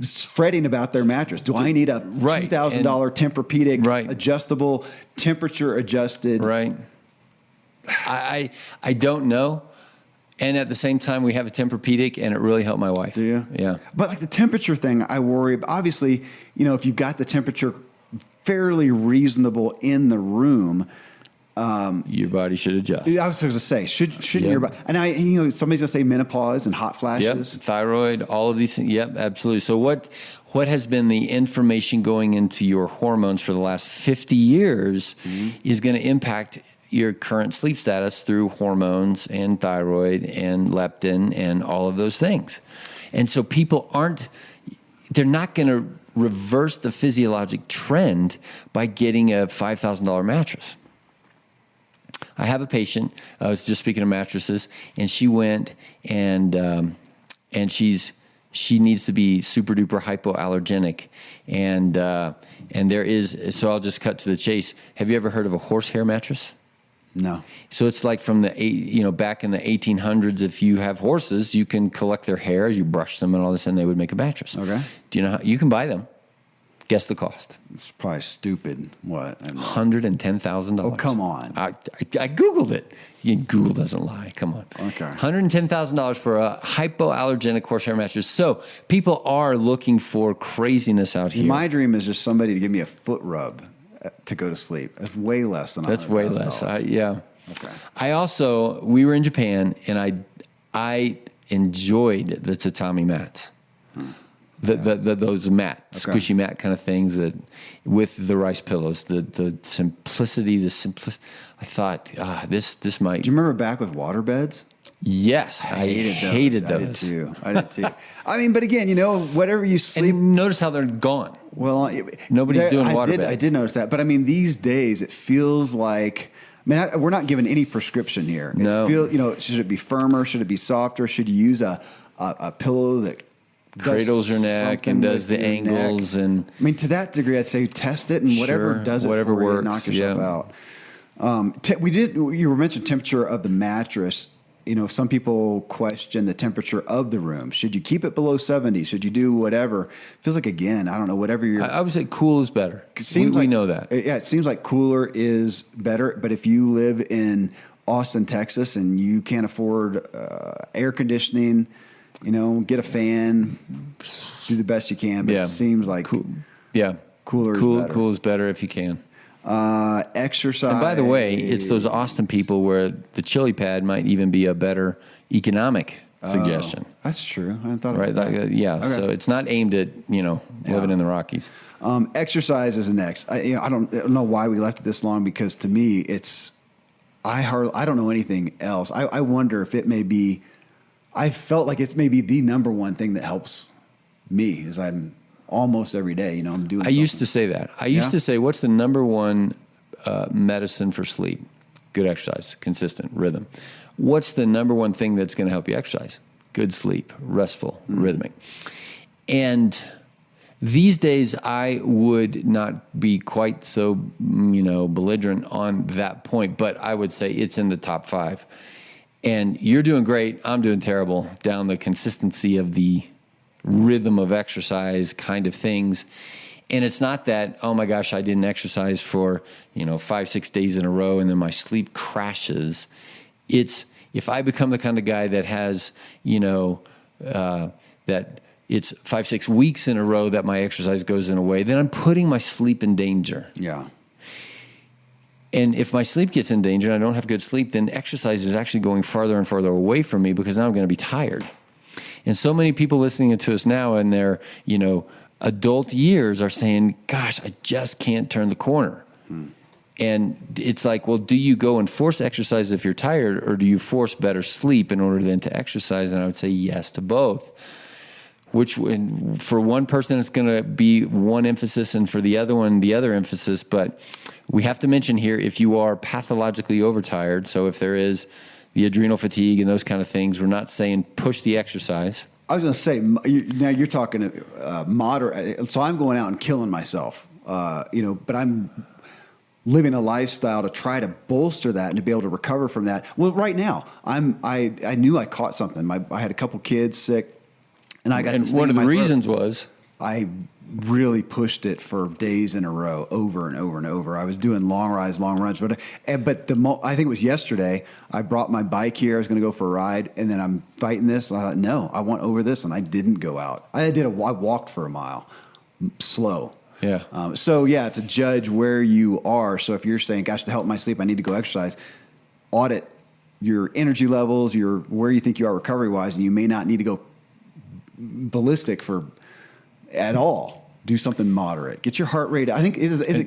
fretting about their mattress? Do I need a $2,000 Tempur-Pedic adjustable, temperature adjusted? Right. I don't know. And at the same time, we have a Tempur-Pedic, and it really helped my wife. Do you? Yeah. But like the temperature thing, I worry about. Obviously, if you've got the temperature fairly reasonable in the room, your body should adjust. I was going to say, shouldn't your body? And somebody's going to say menopause and hot flashes. Yep, thyroid, all of these things. Yep, absolutely. So what has been the information going into your hormones for the last 50 years is going to impact your current sleep status through hormones and thyroid and leptin and all of those things. And so people they're not going to reverse the physiologic trend by getting a $5,000 mattress. I have a patient. I was just speaking of mattresses, and she went and she needs to be super duper hypoallergenic, and there is. So I'll just cut to the chase. Have you ever heard of a horsehair mattress? No. So it's like from back in the 1800s. If you have horses, you can collect their hair as you brush them and all this, and they would make a mattress. Okay. Do you know how you can buy them? Guess the cost. It's probably stupid. What? $110,000. Oh, come on. I Googled it. Google doesn't lie. Come on. Okay. $110,000 for a hypoallergenic horsehair mattress. So people are looking for craziness out here. My dream is just somebody to give me a foot rub to go to sleep. That's way less than $100,000. That's way less. Yeah. Okay. We were in Japan, and I enjoyed the tatami mats. Those squishy mat kind of things that with the rice pillows, the simplicity, I thought, this might. Do you remember back with water beds? Yes, I hated those. I did too. I mean, but again, whatever you sleep. And notice how they're gone. Well, nobody's doing water beds. I did notice that, but I mean, these days it feels like. We're not given any prescription here. No. Should it be firmer? Should it be softer? Should you use a pillow that cradles your neck and does the angles neck. And to that degree, I'd say test it, and whatever does it for works, you, knock yourself out. You were mentioning temperature of the mattress. Some people question the temperature of the room. Should you keep it below 70? Should you do whatever? Feels like, again, I don't know, whatever you're. I would say cool is better. We know that. Yeah, it seems like cooler is better. But if you live in Austin, Texas, and you can't afford air conditioning, get a fan, do the best you can. But it seems like cooler is better. Cool is better if you can. Exercise. And by the way, it's those Austin people where the chili pad might even be a better economic suggestion. That's true. I hadn't thought Right? about that. Okay. So it's not aimed at, living in the Rockies. Exercise is next. I don't know why we left it this long, because to me, I don't know anything else. I wonder if it may be, I felt like it's maybe the number one thing that helps me, is I'm almost every day, I'm doing something. Used to say that. I used to say, what's the number one medicine for sleep? Good exercise, consistent rhythm. What's the number one thing that's going to help you exercise? Good sleep, restful, rhythmic. And these days, I would not be quite so, belligerent on that point, but I would say it's in the top 5. And you're doing great. I'm doing terrible down the consistency of the rhythm of exercise kind of things. And it's not that, oh my gosh, I didn't exercise for, 5-6 days in a row and then my sleep crashes. It's if I become the kind of guy that has, that it's 5-6 weeks in a row that my exercise goes in a way, then I'm putting my sleep in danger. Yeah. And if my sleep gets in danger and I don't have good sleep, then exercise is actually going farther and farther away from me, because now I'm going to be tired. And so many people listening to us now in their, adult years are saying, gosh, I just can't turn the corner. And it's like, well, do you go and force exercise if you're tired, or do you force better sleep in order then to exercise? And I would say yes to both. Which, for one person, it's going to be one emphasis, and for the other one, the other emphasis. But we have to mention here, if you are pathologically overtired, so if there is the adrenal fatigue and those kind of things, we're not saying push the exercise. I was going to say, now you're talking moderate. So I'm going out and killing myself, but I'm living a lifestyle to try to bolster that and to be able to recover from that. Well, right now, I knew I caught something. I had a couple kids sick, and I got this thing one of in the my throat. reasons was I really pushed it for days in a row, over and over and over. I was doing long rides, long runs, but I think it was yesterday. I brought my bike here. I was going to go for a ride, and then I'm fighting this. And I thought, no, I want over this, and I didn't go out. I walked for a mile, slow. Yeah. To judge where you are. So if you're saying, gosh, to help my sleep, I need to go exercise, audit your energy levels, where you think you are recovery wise, and you may not need to go ballistic at all. Do something moderate. Get your heart rate. I think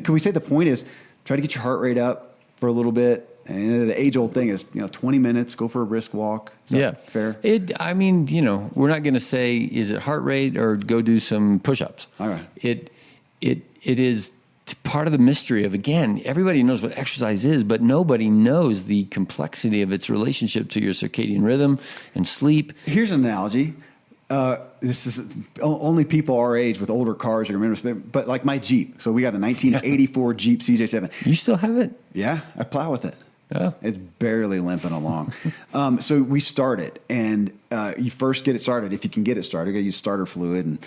can we say the point is try to get your heart rate up for a little bit. And the age old thing is, 20 minutes, go for a brisk walk. Is that fair? We're not going to say, is it heart rate or go do some push-ups. All right. It is part of the mystery of, again, everybody knows what exercise is, but nobody knows the complexity of its relationship to your circadian rhythm and sleep. Here's an analogy. This is only people our age with older cars are going to remember, but like my Jeep. So we got a 1984 Jeep CJ7. You still have it? Yeah, I plow with it. Oh. It's barely limping along. So we start it, and you first get it started. If you can get it started, you got to use starter fluid and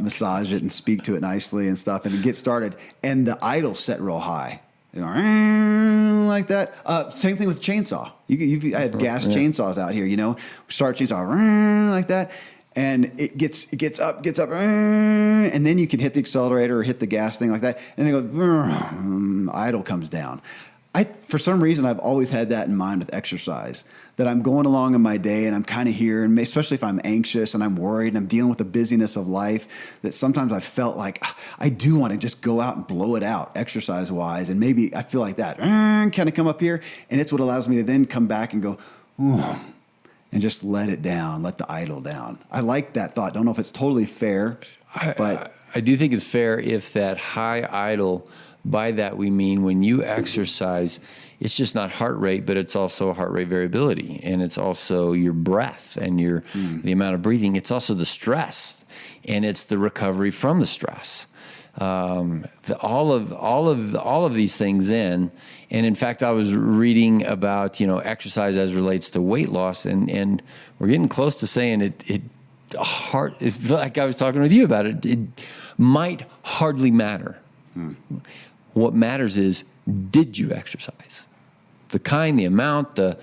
massage it and speak to it nicely and stuff, and it gets started. And the idle's set real high. Like that. Same thing with chainsaw. I had gas chainsaws out here. Start chainsaw like that, and it gets up, and then you can hit the accelerator or hit the gas thing like that, and it goes. Idle comes down. For some reason, I've always had that in mind with exercise, that I'm going along in my day and I'm kind of here, and especially if I'm anxious and I'm worried and I'm dealing with the busyness of life, that sometimes I felt like I do want to just go out and blow it out exercise-wise, and maybe I feel like that, kind of come up here, and it's what allows me to then come back and go, and just let it down, let the idle down. I like that thought. Don't know if it's totally fair, but I do think it's fair if that high idle. By that we mean when you exercise, it's just not heart rate, but it's also heart rate variability, and it's also your breath and the amount of breathing. It's also the stress, and it's the recovery from the stress. All of these things in. And in fact, I was reading about exercise as relates to weight loss, and we're getting close to saying it's like I was talking with you about it. It might hardly matter. What matters is, did you exercise? The kind, the amount, the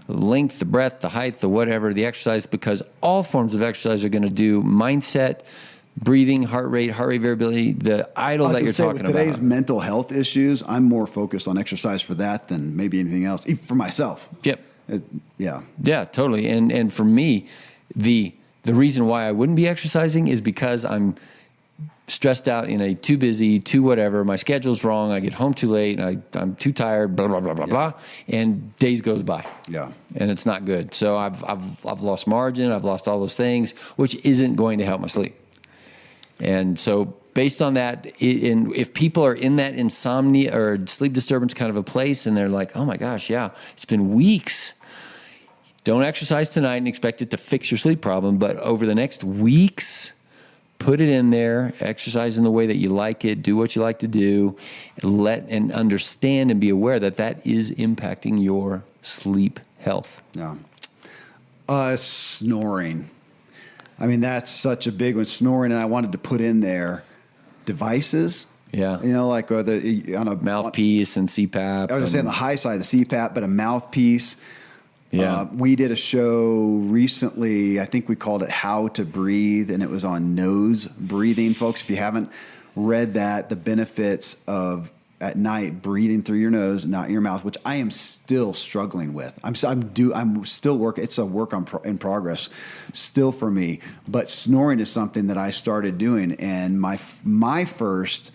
length, the breadth, the height, the whatever, the exercise, because all forms of exercise are going to do mindset, breathing, heart rate variability, the idle that you're talking with today's about. mental health issues, I'm more focused on exercise for that than maybe anything else, even for myself. Yep. Yeah, totally. And for me, the reason why I wouldn't be exercising is because I'm stressed out in a too busy, too whatever. My schedule's wrong. I get home too late. I'm too tired. Blah blah blah blah blah. And days goes by. Yeah. And it's not good. So I've lost margin. I've lost all those things, which isn't going to help my sleep. And so based on that, if people are in that insomnia or sleep disturbance kind of a place, and they're like, oh my gosh, yeah, it's been weeks. Don't exercise tonight and expect it to fix your sleep problem. But over the next weeks, put it in there, exercise in the way that you like it, do what you like to do, and understand and be aware that that is impacting your sleep health. Yeah. Snoring. I mean, that's such a big one. Snoring, and I wanted to put in there devices. Yeah. You know, like on a mouthpiece and CPAP. I was just saying the high side, the CPAP, but a mouthpiece. Yeah. We did a show recently, I think we called it How to Breathe, and it was on nose breathing. Folks, if you haven't read that, the benefits of at night breathing through your nose, not in your mouth, which I am still struggling with. I'm still working. It's a work in progress still for me. But snoring is something that I started doing, and my first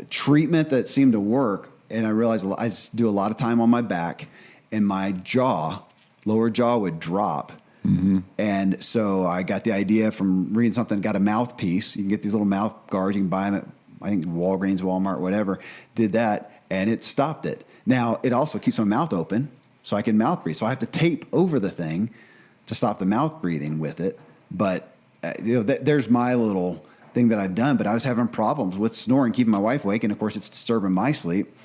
treatment that seemed to work, and I realized I do a lot of time on my back, and my lower jaw would drop. Mm-hmm. And so I got the idea from reading something, got a mouthpiece. You can get these little mouth guards. You can buy them at, I think, Walgreens, Walmart, whatever. Did that, and it stopped it. Now, it also keeps my mouth open so I can mouth breathe. So I have to tape over the thing to stop the mouth breathing with it. But there's my little thing that I've done. But I was having problems with snoring, keeping my wife awake, and of course it's disturbing my sleep.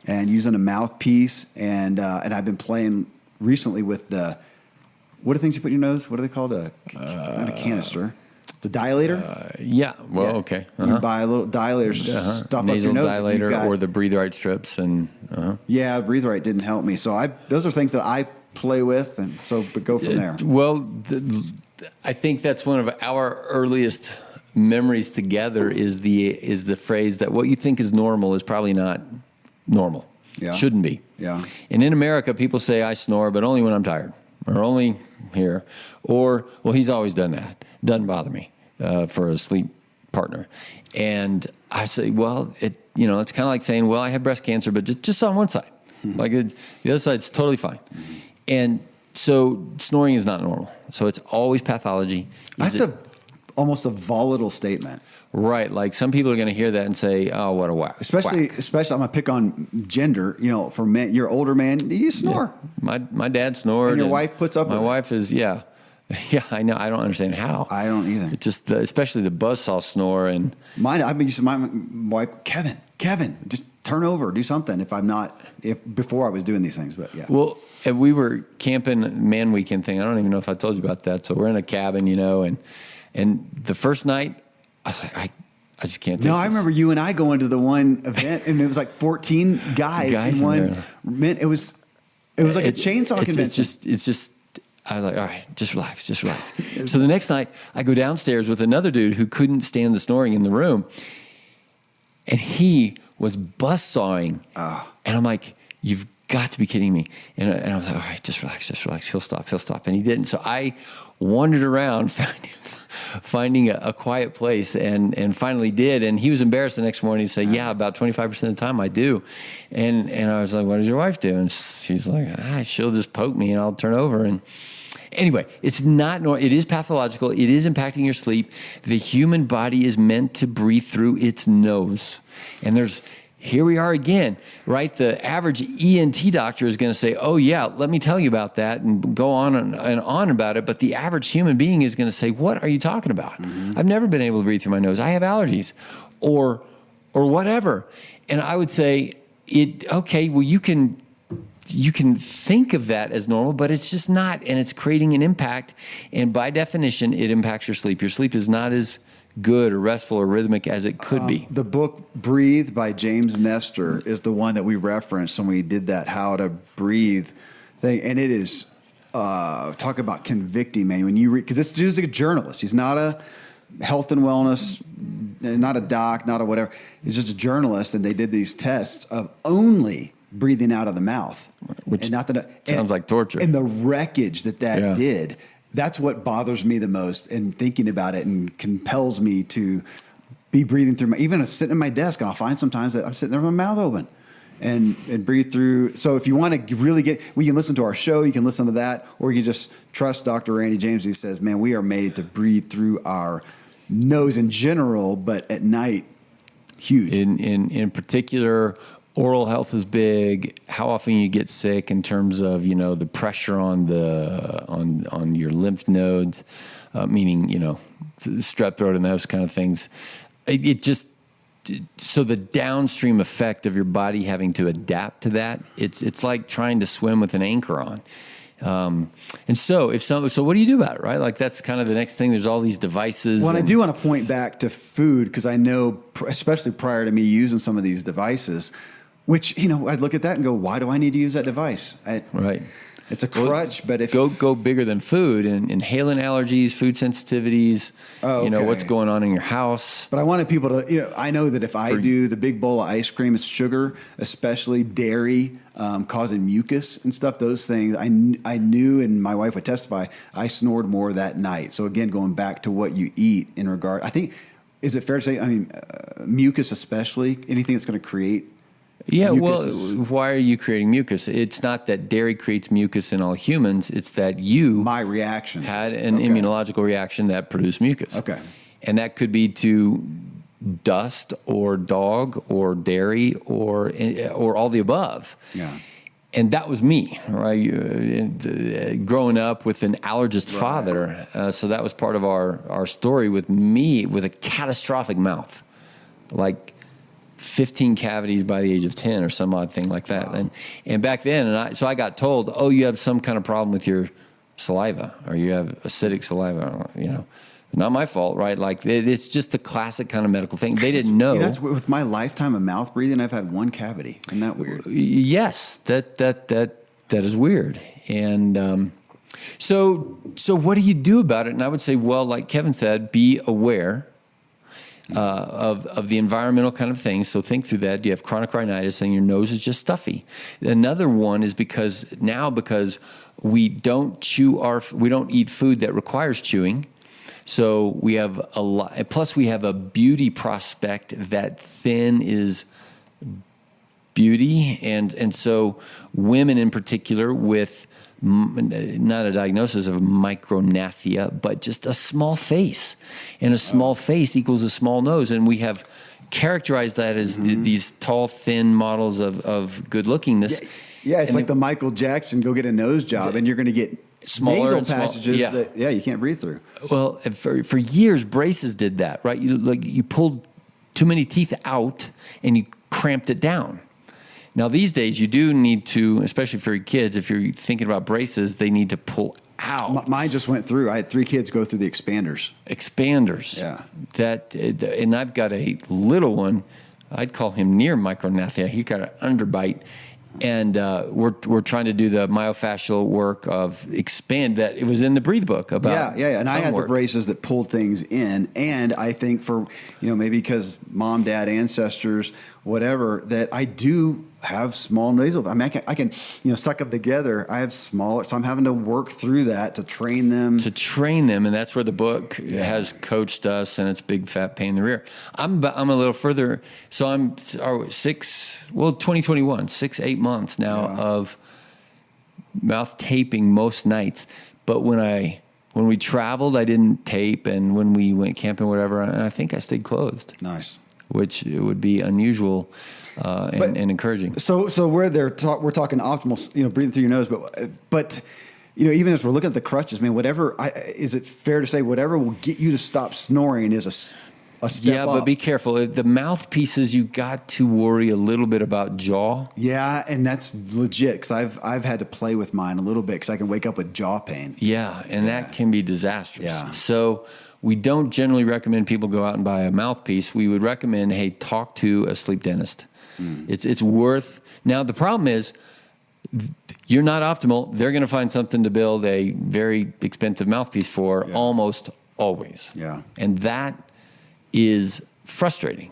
And using a mouthpiece, and I've been playing recently with what are things you put in your nose? What are they called? Not a canister. The dilator? Yeah. Well, yeah. Okay. Uh-huh. You buy a little dilator, stuff nasal up your nose. Dilator or the Breathe Right strips. And yeah, Breathe Right didn't help me. So those are things that I play with, and so but go from there. Well, I think that's one of our earliest memories together is the phrase that what you think is normal is probably not normal. Yeah. Shouldn't be. Yeah. And in America, people say I snore, but only when I'm tired, or only here, or well, he's always done that. Doesn't bother me for a sleep partner. And I say, well, it's kind of like saying, well, I have breast cancer, but just on one side. Mm-hmm. Like the other side's totally fine. Mm-hmm. And so snoring is not normal. So it's always pathology. That's almost a volatile statement. Right. Like some people are going to hear that and say, oh, what a whack. Especially I'm going to pick on gender, for men, you're older man, you snore. Yeah. My dad snored. And your wife puts up with it. My wife is, yeah. Yeah, I know. I don't understand how. I don't either. It's just, especially the buzzsaw snore. And I've been used to my wife, Kevin, just turn over, do something before I was doing these things. But yeah. Well, we were camping man weekend thing. I don't even know if I told you about that. So we're in a cabin, and the first night, I was like, I just can't take this. I remember you and I going to the one event, and it was like 14 guys in one. Man, it was like a chainsaw convention. It's just. I was like, all right, just relax. So the next night, I go downstairs with another dude who couldn't stand the snoring in the room, and he was buzzsawing, and I'm like, you've got to be kidding me. And I was like, all right, just relax. He'll stop. And he didn't. So I wandered around finding a quiet place and finally did. And he was embarrassed the next morning. He said, yeah, about 25% of the time I do. And I was like, what does your wife do? And she's like, she'll just poke me and I'll turn over. And anyway, it's not normal. It is pathological. It is impacting your sleep. The human body is meant to breathe through its nose. And here we are again, right? The average ENT doctor is going to say, oh, yeah, let me tell you about that and go on and on about it. But the average human being is going to say, what are you talking about? Mm-hmm. I've never been able to breathe through my nose. I have allergies or whatever. And I would say, well, you can think of that as normal, but it's just not. And it's creating an impact. And by definition, it impacts your sleep. Your sleep is not as good or restful or rhythmic as it could be. The book Breathe by James Nestor is the one that we referenced when we did that How to Breathe thing. And it is talk about convicting, man. When you read, because this dude's a journalist. He's not a health and wellness, not a doc, not a whatever. He's just a journalist, and they did these tests of only breathing out of the mouth, which and not that sounds like torture. And the wreckage that did. That's what bothers me the most, and thinking about it, and compels me to be breathing through even sitting at my desk, and I'll find sometimes that I'm sitting there with my mouth open. And breathe through. So if you want to really we can listen to our show, you can listen to that, or you can just trust Dr. Randy James. He says, man, we are made to breathe through our nose in general, but at night, huge. In particular, oral health is big. How often you get sick in terms of, the pressure on on your lymph nodes, meaning, strep throat and those kind of things. So the downstream effect of your body having to adapt to that, it's like trying to swim with an anchor on. And so what do you do about it, right? Like that's kind of the next thing. There's all these devices. Well, I do want to point back to food, because I know, especially prior to me using some of these devices, which, I'd look at that and go, why do I need to use that device? Right. It's a crutch, but if go bigger than food and inhalant allergies, food sensitivities, what's going on in your house. But I wanted people to, I know that if I do the big bowl of ice cream, it's sugar, especially dairy, causing mucus and stuff. Those things I knew, and my wife would testify, I snored more that night. So again, going back to what you eat in regard, I think, is it fair to say, mucus especially, anything that's going to create. Yeah, why are you creating mucus? It's not that dairy creates mucus in all humans. It's that my reaction had an immunological reaction that produced mucus. Okay. And that could be to dust or dog or dairy or all the above. Yeah. And that was me, right? Growing up with an allergist father. So that was part of our story with me with a catastrophic mouth. Like 15 cavities by the age of 10 or some odd thing like that. Wow. And back then, so I got told, oh, you have some kind of problem with your saliva, or you have acidic saliva, Not my fault, right? Like it's just the classic kind of medical thing. They didn't know. With my lifetime of mouth breathing, I've had one cavity. Isn't that weird? Yes, that is weird. And so what do you do about it? And I would say, well, like Kevin said, be aware of the environmental kind of things. So think through that. Do you have chronic rhinitis and your nose is just stuffy? Another one is because we don't we don't eat food that requires chewing. So we have a lot, plus we have a beauty prospect that thin is beauty. And so women in particular with not a diagnosis of micrognathia, but just a small face. And a small face equals a small nose. And we have characterized that as these tall, thin models of good lookingness. Yeah, it's like the Michael Jackson, go get a nose job, and you're going to get nasal passages that you can't breathe through. Well, for years, braces did that, right? You pulled too many teeth out and you cramped it down. Now, these days, you do need to, especially for your kids, if you're thinking about braces, they need to pull out. Mine just went through. I had 3 kids go through the expanders. Yeah. And I've got a little one. I'd call him near micrognathia. He got an underbite. And we're trying to do the myofascial work of expand that. It was in the Breathe book about And I had the braces that pulled things in. And I think for, maybe because mom, dad, ancestors, whatever, that I do have small nasal. I mean, I can suck them together. I have smaller, so I'm having to work through that to train them. And that's where the book has coached us, and it's big fat pain in the rear. I'm a little further. So I'm 2021, 6-8 months now of mouth taping most nights. But when we traveled, I didn't tape, and when we went camping, whatever, and I think I stayed closed. Nice. Which would be unusual and encouraging. So we're talking optimal, breathing through your nose, but even as we're looking at the crutches, man, is it fair to say whatever will get you to stop snoring is a step up? But be careful. The mouthpieces, you got to worry a little bit about jaw. Yeah, and that's legit, because I've had to play with mine a little bit because I can wake up with jaw pain. Yeah, and that can be disastrous. Yeah. So we don't generally recommend people go out and buy a mouthpiece. We would recommend, talk to a sleep dentist. It's worth. Now the problem is, you're not optimal. They're going to find something to build a very expensive mouthpiece for almost always. Yeah. And that is frustrating.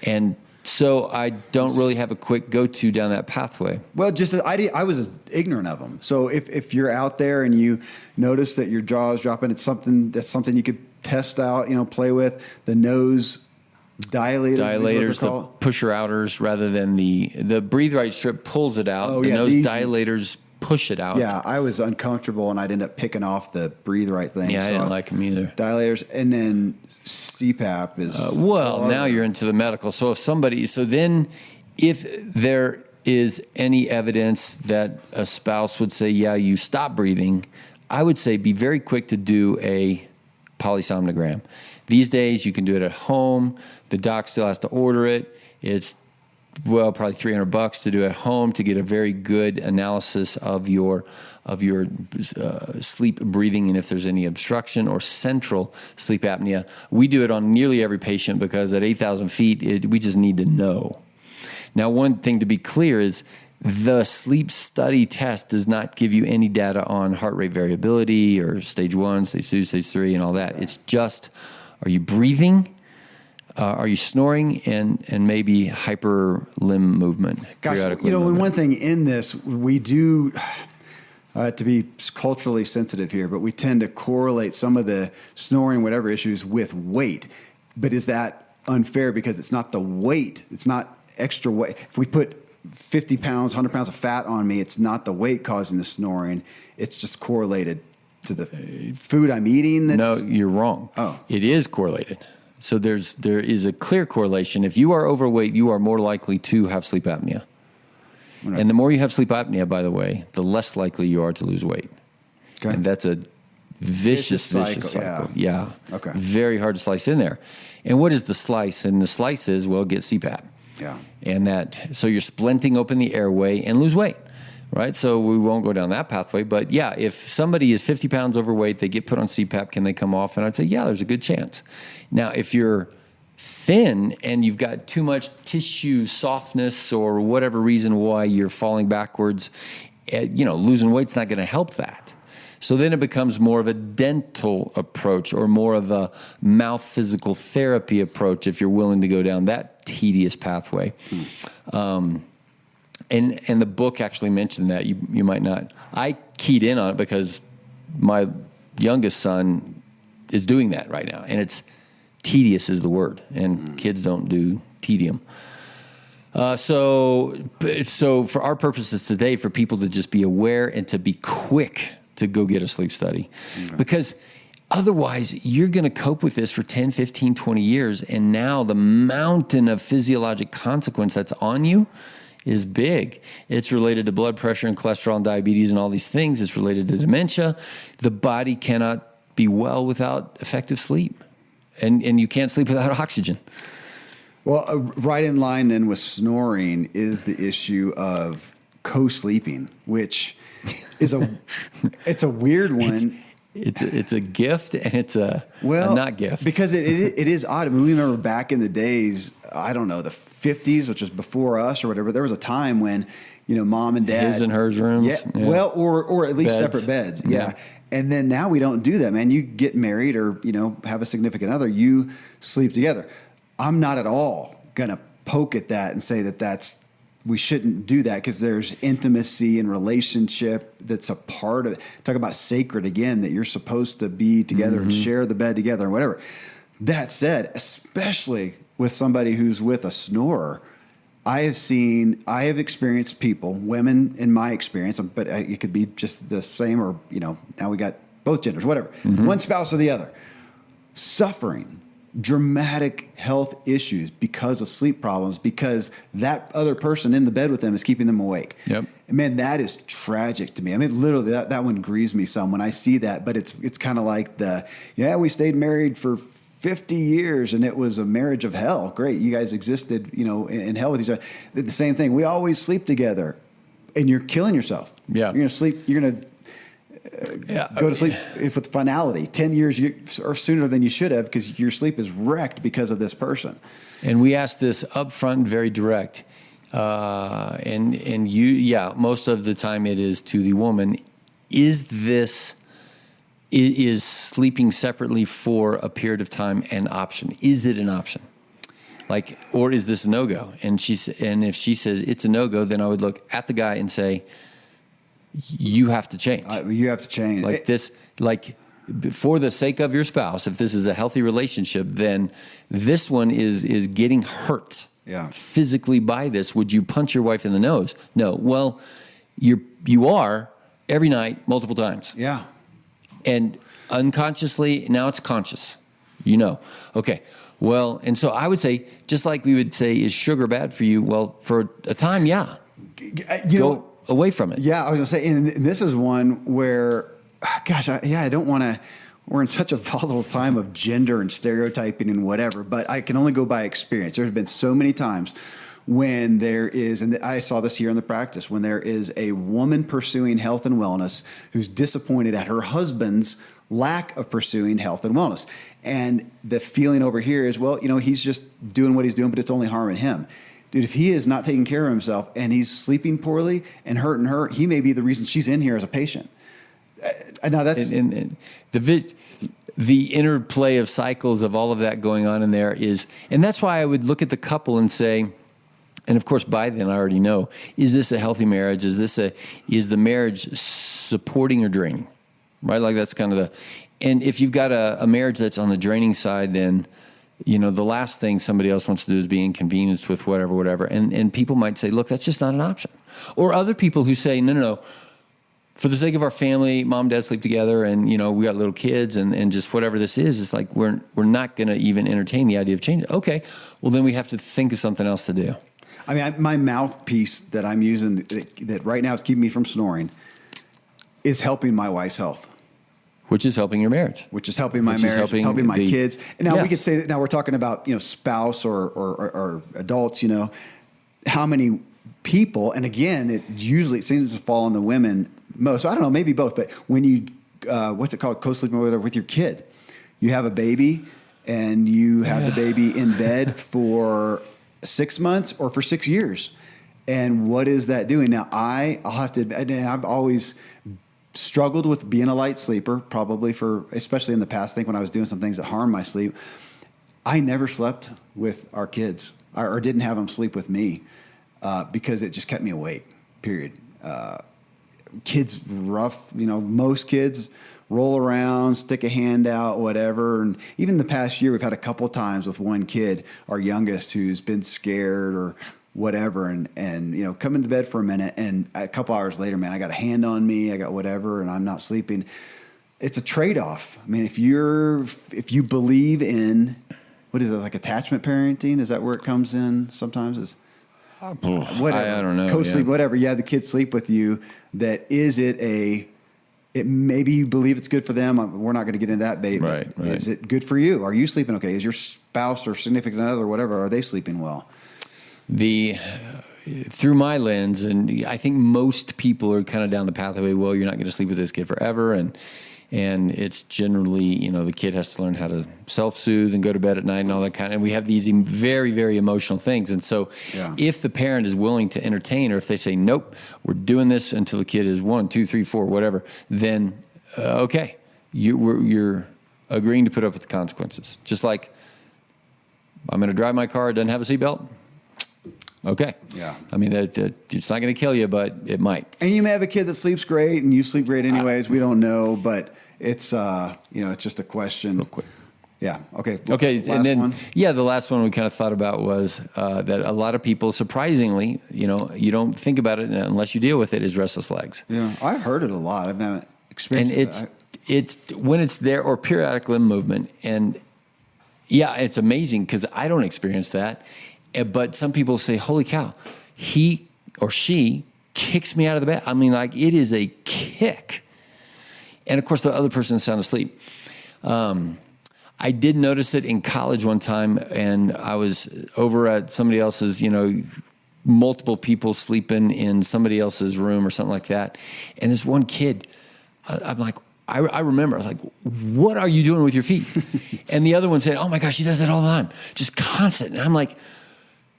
And so I don't really have a quick go-to down that pathway. Well, just I was ignorant of them. So if you're out there and you notice that your jaw is dropping, that's something you could test out, play with. The nose dilators, the pusher outers, rather than the breathe right strip pulls it out. Oh, the yeah, nose dilators push it out. Yeah, I was uncomfortable and I'd end up picking off the breathe right thing. Yeah, I didn't like them either. Dilators, and then CPAP is now you're into the medical. So if there is any evidence that a spouse would say, yeah, you stop breathing, I would say be very quick to do a polysomnogram. These days you can do it at home. The doc still has to order it. It's probably $300 to do at home to get a very good analysis of your sleep breathing and if there's any obstruction or central sleep apnea. We do it on nearly every patient because at 8,000 feet, we just need to know. Now, one thing to be clear is the sleep study test does not give you any data on heart rate variability or stage 1, stage 2, stage 3, and all that. It's just, are you breathing? Are you snoring and maybe hyper limb movement? Gosh, one thing in this, we do, to be culturally sensitive here, but we tend to correlate some of the snoring, whatever issues with weight. But is that unfair because it's not the weight? It's not extra weight. If we put 50 pounds, 100 pounds of fat on me, it's not the weight causing the snoring. It's just correlated to the food I'm eating. No, you're wrong. Oh. It is correlated. So there is a clear correlation. If you are overweight, you are more likely to have sleep apnea. Right. And the more you have sleep apnea, by the way, the less likely you are to lose weight. Okay. And that's a vicious cycle. Yeah. Okay. Very hard to slice in there. And what is the slice? And the slice is, get CPAP. Yeah. And so you're splinting open the airway and lose weight. Right? So we won't go down that pathway. But yeah, if somebody is 50 pounds overweight, they get put on CPAP, can they come off? And I'd say, yeah, there's a good chance. Now, if you're thin and you've got too much tissue softness or whatever reason why you're falling backwards, losing weight's not going to help that. So then it becomes more of a dental approach or more of a mouth physical therapy approach if you're willing to go down that tedious pathway. And the book actually mentioned that. You might not. I keyed in on it because my youngest son is doing that right now. And it's tedious is the word. And kids don't do tedium. So for our purposes today, for people to just be aware and to be quick to go get a sleep study. Okay. Because otherwise, you're going to cope with this for 10, 15, 20 years. And now the mountain of physiologic consequence that's on you is big. It's related to blood pressure and cholesterol and diabetes and all these things. It's related to dementia. The body cannot be well without effective sleep. And you can't sleep without oxygen. Well, right in line then with snoring is the issue of co-sleeping, which is it's a weird one. It's a gift and it's a not gift. Because it is odd. I mean, we remember back in the days, I don't know, the 50s, which was before us or whatever, there was a time when, mom and dad. His and hers rooms. Yeah. Well, or at least separate beds. Yeah. And then now we don't do that, man. You get married or, have a significant other, you sleep together. I'm not at all going to poke at that and say that we shouldn't do that because there's intimacy and relationship that's a part of it. Talk about sacred again, that you're supposed to be together and share the bed together or whatever. That said, especially with somebody who's with a snorer, I have experienced people, women in my experience, but it could be just the same or, now we got both genders, whatever, one spouse or the other, suffering dramatic health issues because of sleep problems because that other person in the bed with them is keeping them awake. Yep. And man, that is tragic to me. I mean, literally that one grieves me some when I see that, but it's kind of like we stayed married for 50 years and it was a marriage of hell. Great. You guys existed, in hell with each other. The same thing. We always sleep together and you're killing yourself. Yeah. You're going to sleep. You're going to go to sleep with finality 10 years or sooner than you should have because your sleep is wrecked because of this person. And we ask this up front, very direct. and you, yeah, most of the time it is to the woman. Is sleeping separately for a period of time an option? Is it an option? Like, or is this a no-go? And if she says it's a no-go, then I would look at the guy and say, you have to change. You have to change. Like this, like for the sake of your spouse, if this is a healthy relationship, then this one is getting hurt physically by this. Would you punch your wife in the nose? No. Well, you are every night, multiple times. Yeah. And unconsciously, now it's conscious. Okay. Well, and so I would say, just like we would say, is sugar bad for you? Well, for a time, yeah. Go away from it. Yeah, I was going to say, and this is one where, gosh, I don't want to, we're in such a volatile time of gender and stereotyping and whatever, but I can only go by experience. There's been so many times when there is, and I saw this here in the practice, when there is a woman pursuing health and wellness who's disappointed at her husband's lack of pursuing health and wellness. And the feeling over here is, well, he's just doing what he's doing, but it's only harming him. Dude, if he is not taking care of himself and he's sleeping poorly and hurting her, he may be the reason she's in here as a patient. Now that's and the interplay of cycles of all of that going on in there is, and that's why I would look at the couple and say, and of course, by then I already know, is this a healthy marriage? Is the marriage supporting or draining? Right? Like that's kind of and if you've got a marriage that's on the draining side, then, the last thing somebody else wants to do is be inconvenienced with whatever. And people might say, look, that's just not an option. Or other people who say, no, for the sake of our family, mom and dad sleep together and, we got little kids and just whatever this is, it's like, we're not going to even entertain the idea of change. Okay. Well, then we have to think of something else to do. I mean, my mouthpiece that I'm using that right now is keeping me from snoring is helping my wife's health. Which is helping your marriage. Which is helping my marriage. It's helping my kids. And now we could say that now we're talking about, spouse or adults, how many people, and again, it seems to fall on the women most. So I don't know, maybe both, but when you, what's it called? Co-sleeping with your kid. You have a baby and you have the baby in bed for 6 months or for 6 years. And what is that doing? Now I'll have to admit, and I've always struggled with being a light sleeper, probably especially in the past, I think when I was doing some things that harmed my sleep. I never slept with our kids or didn't have them sleep with me because it just kept me awake, period. Kids rough, most kids roll around, stick a hand out, whatever. And even in the past year, we've had a couple of times with one kid, our youngest, who's been scared or whatever, and come into bed for a minute, and a couple hours later, man, I got a hand on me, I got whatever, and I'm not sleeping. It's a trade-off. I mean, if you believe in, what is it, like attachment parenting? Is that where it comes in sometimes? Is whatever. I don't know. Co-sleep, whatever. You have the kids sleep with you. Maybe you believe it's good for them. We're not going to get into that, baby. Right. Is it good for you? Are you sleeping okay? Is your spouse or significant other or whatever, are they sleeping well? Through my lens, and I think most people are kind of down the pathway, well, you're not going to sleep with this kid forever. And it's generally, the kid has to learn how to self-soothe and go to bed at night and all that kind of, and we have these very, very emotional things. And so if the parent is willing to entertain, or if they say, nope, we're doing this until the kid is 1, 2, 3, 4, whatever, then, okay, you're agreeing to put up with the consequences. Just like I'm going to drive my car, it doesn't have a seatbelt. Okay. Yeah. I mean, it's not going to kill you, but it might. And you may have a kid that sleeps great, and you sleep great anyways. We don't know, but it's it's just a question. Real quick. Yeah. Okay. Okay. Last And then one. the last one we kind of thought about was that a lot of people, surprisingly, you don't think about it unless you deal with it, is restless legs. Yeah, I've heard it a lot. I've never experienced And it's when it's there, or periodic limb movement, and it's amazing because I don't experience that. But some people say, holy cow, he or she kicks me out of the bed. I mean, like, it is a kick. And of course, the other person is sound asleep. I did notice it in college one time, and I was over at somebody else's, multiple people sleeping in somebody else's room or something like that. And this one kid, I'm like, I remember, I was like, what are you doing with your feet? And the other one said, oh my gosh, he does it all the time, just constant. And I'm like,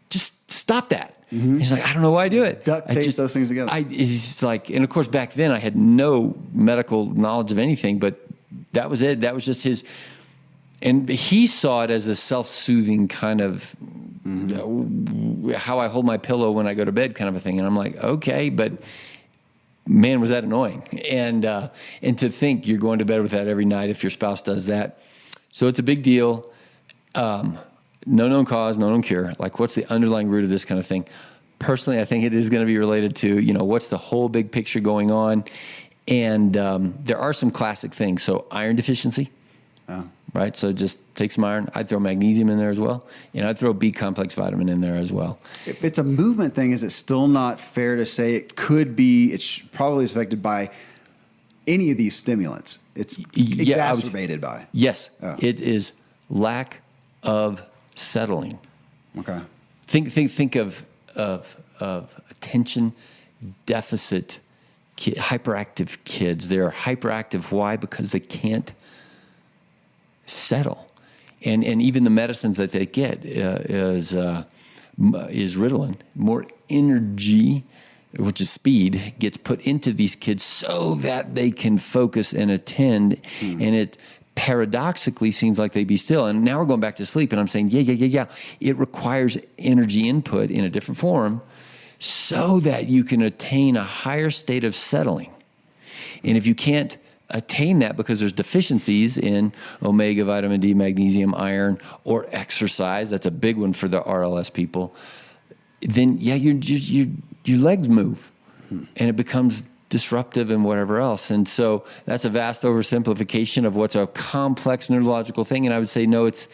just stop that. He's like, I don't know why I do it. Duct tape those things together. He's like, and of course, back then I had no medical knowledge of anything, but that was it. That was just his. And he saw it as a self-soothing kind of how I hold my pillow when I go to bed kind of a thing. And I'm like, okay, but man, was that annoying. And to think you're going to bed with that every night if your spouse does that. So it's a big deal. No known cause, no known cure. Like, what's the underlying root of this kind of thing? Personally, I think it is going to be related to, what's the whole big picture going on. And there are some classic things. So iron deficiency, right? So just take some iron. I'd throw magnesium in there as well. And I'd throw B complex vitamin in there as well. If it's a movement thing, is it still not fair to say it could be, it's probably affected by any of these stimulants? It's exacerbated by. Yes. Oh. It is lack of settling. Okay. Think of attention deficit hyperactive kids. They're hyperactive. Why? Because they can't settle. And even the medicines that they get is Ritalin. More energy, which is speed, gets put into these kids so that they can focus and attend. And it paradoxically seems like they be still. And now we're going back to sleep, and I'm saying, yeah. It requires energy input in a different form so that you can attain a higher state of settling. And if you can't attain that because there's deficiencies in omega, vitamin D, magnesium, iron, or exercise, that's a big one for the RLS people, then your legs move and it becomes disruptive and whatever else. And so that's a vast oversimplification of what's a complex neurological thing. And I would say, no, it's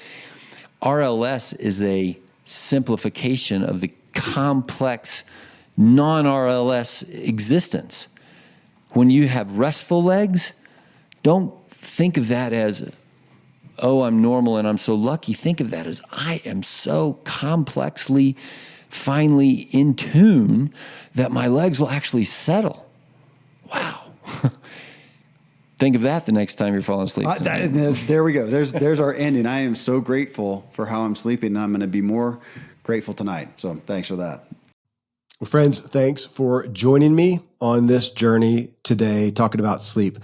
RLS is a simplification of the complex non-RLS existence. When you have restful legs, don't think of that as, oh, I'm normal and I'm so lucky. Think of that as, I am so complexly, finely in tune that my legs will actually settle. Wow. Think of that the next time you're falling asleep. There we go. There's our ending. I am so grateful for how I'm sleeping, and I'm going to be more grateful tonight. So thanks for that. Well, friends, thanks for joining me on this journey today, talking about sleep.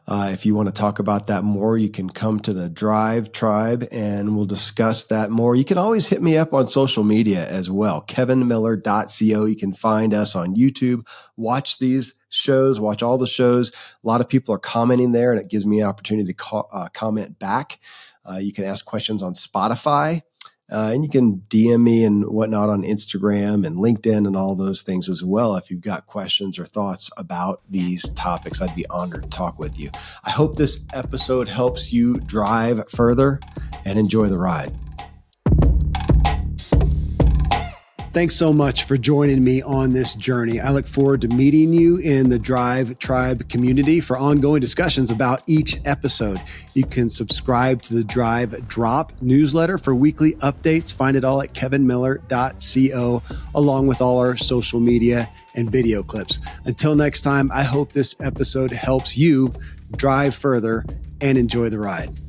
If you want to talk about that more, you can come to the Drive Tribe and we'll discuss that more. You can always hit me up on social media as well, kevinmiller.co. You can find us on YouTube, watch these shows, watch all the shows. A lot of people are commenting there, and it gives me an opportunity to comment back. You can ask questions on Spotify. And you can DM me and whatnot on Instagram and LinkedIn and all those things as well. If you've got questions or thoughts about these topics, I'd be honored to talk with you. I hope this episode helps you drive further and enjoy the ride. Thanks so much for joining me on this journey. I look forward to meeting you in the Drive Tribe community for ongoing discussions about each episode. You can subscribe to the Drive Drop newsletter for weekly updates. Find it all at kevinmiller.co, along with all our social media and video clips. Until next time, I hope this episode helps you drive further and enjoy the ride.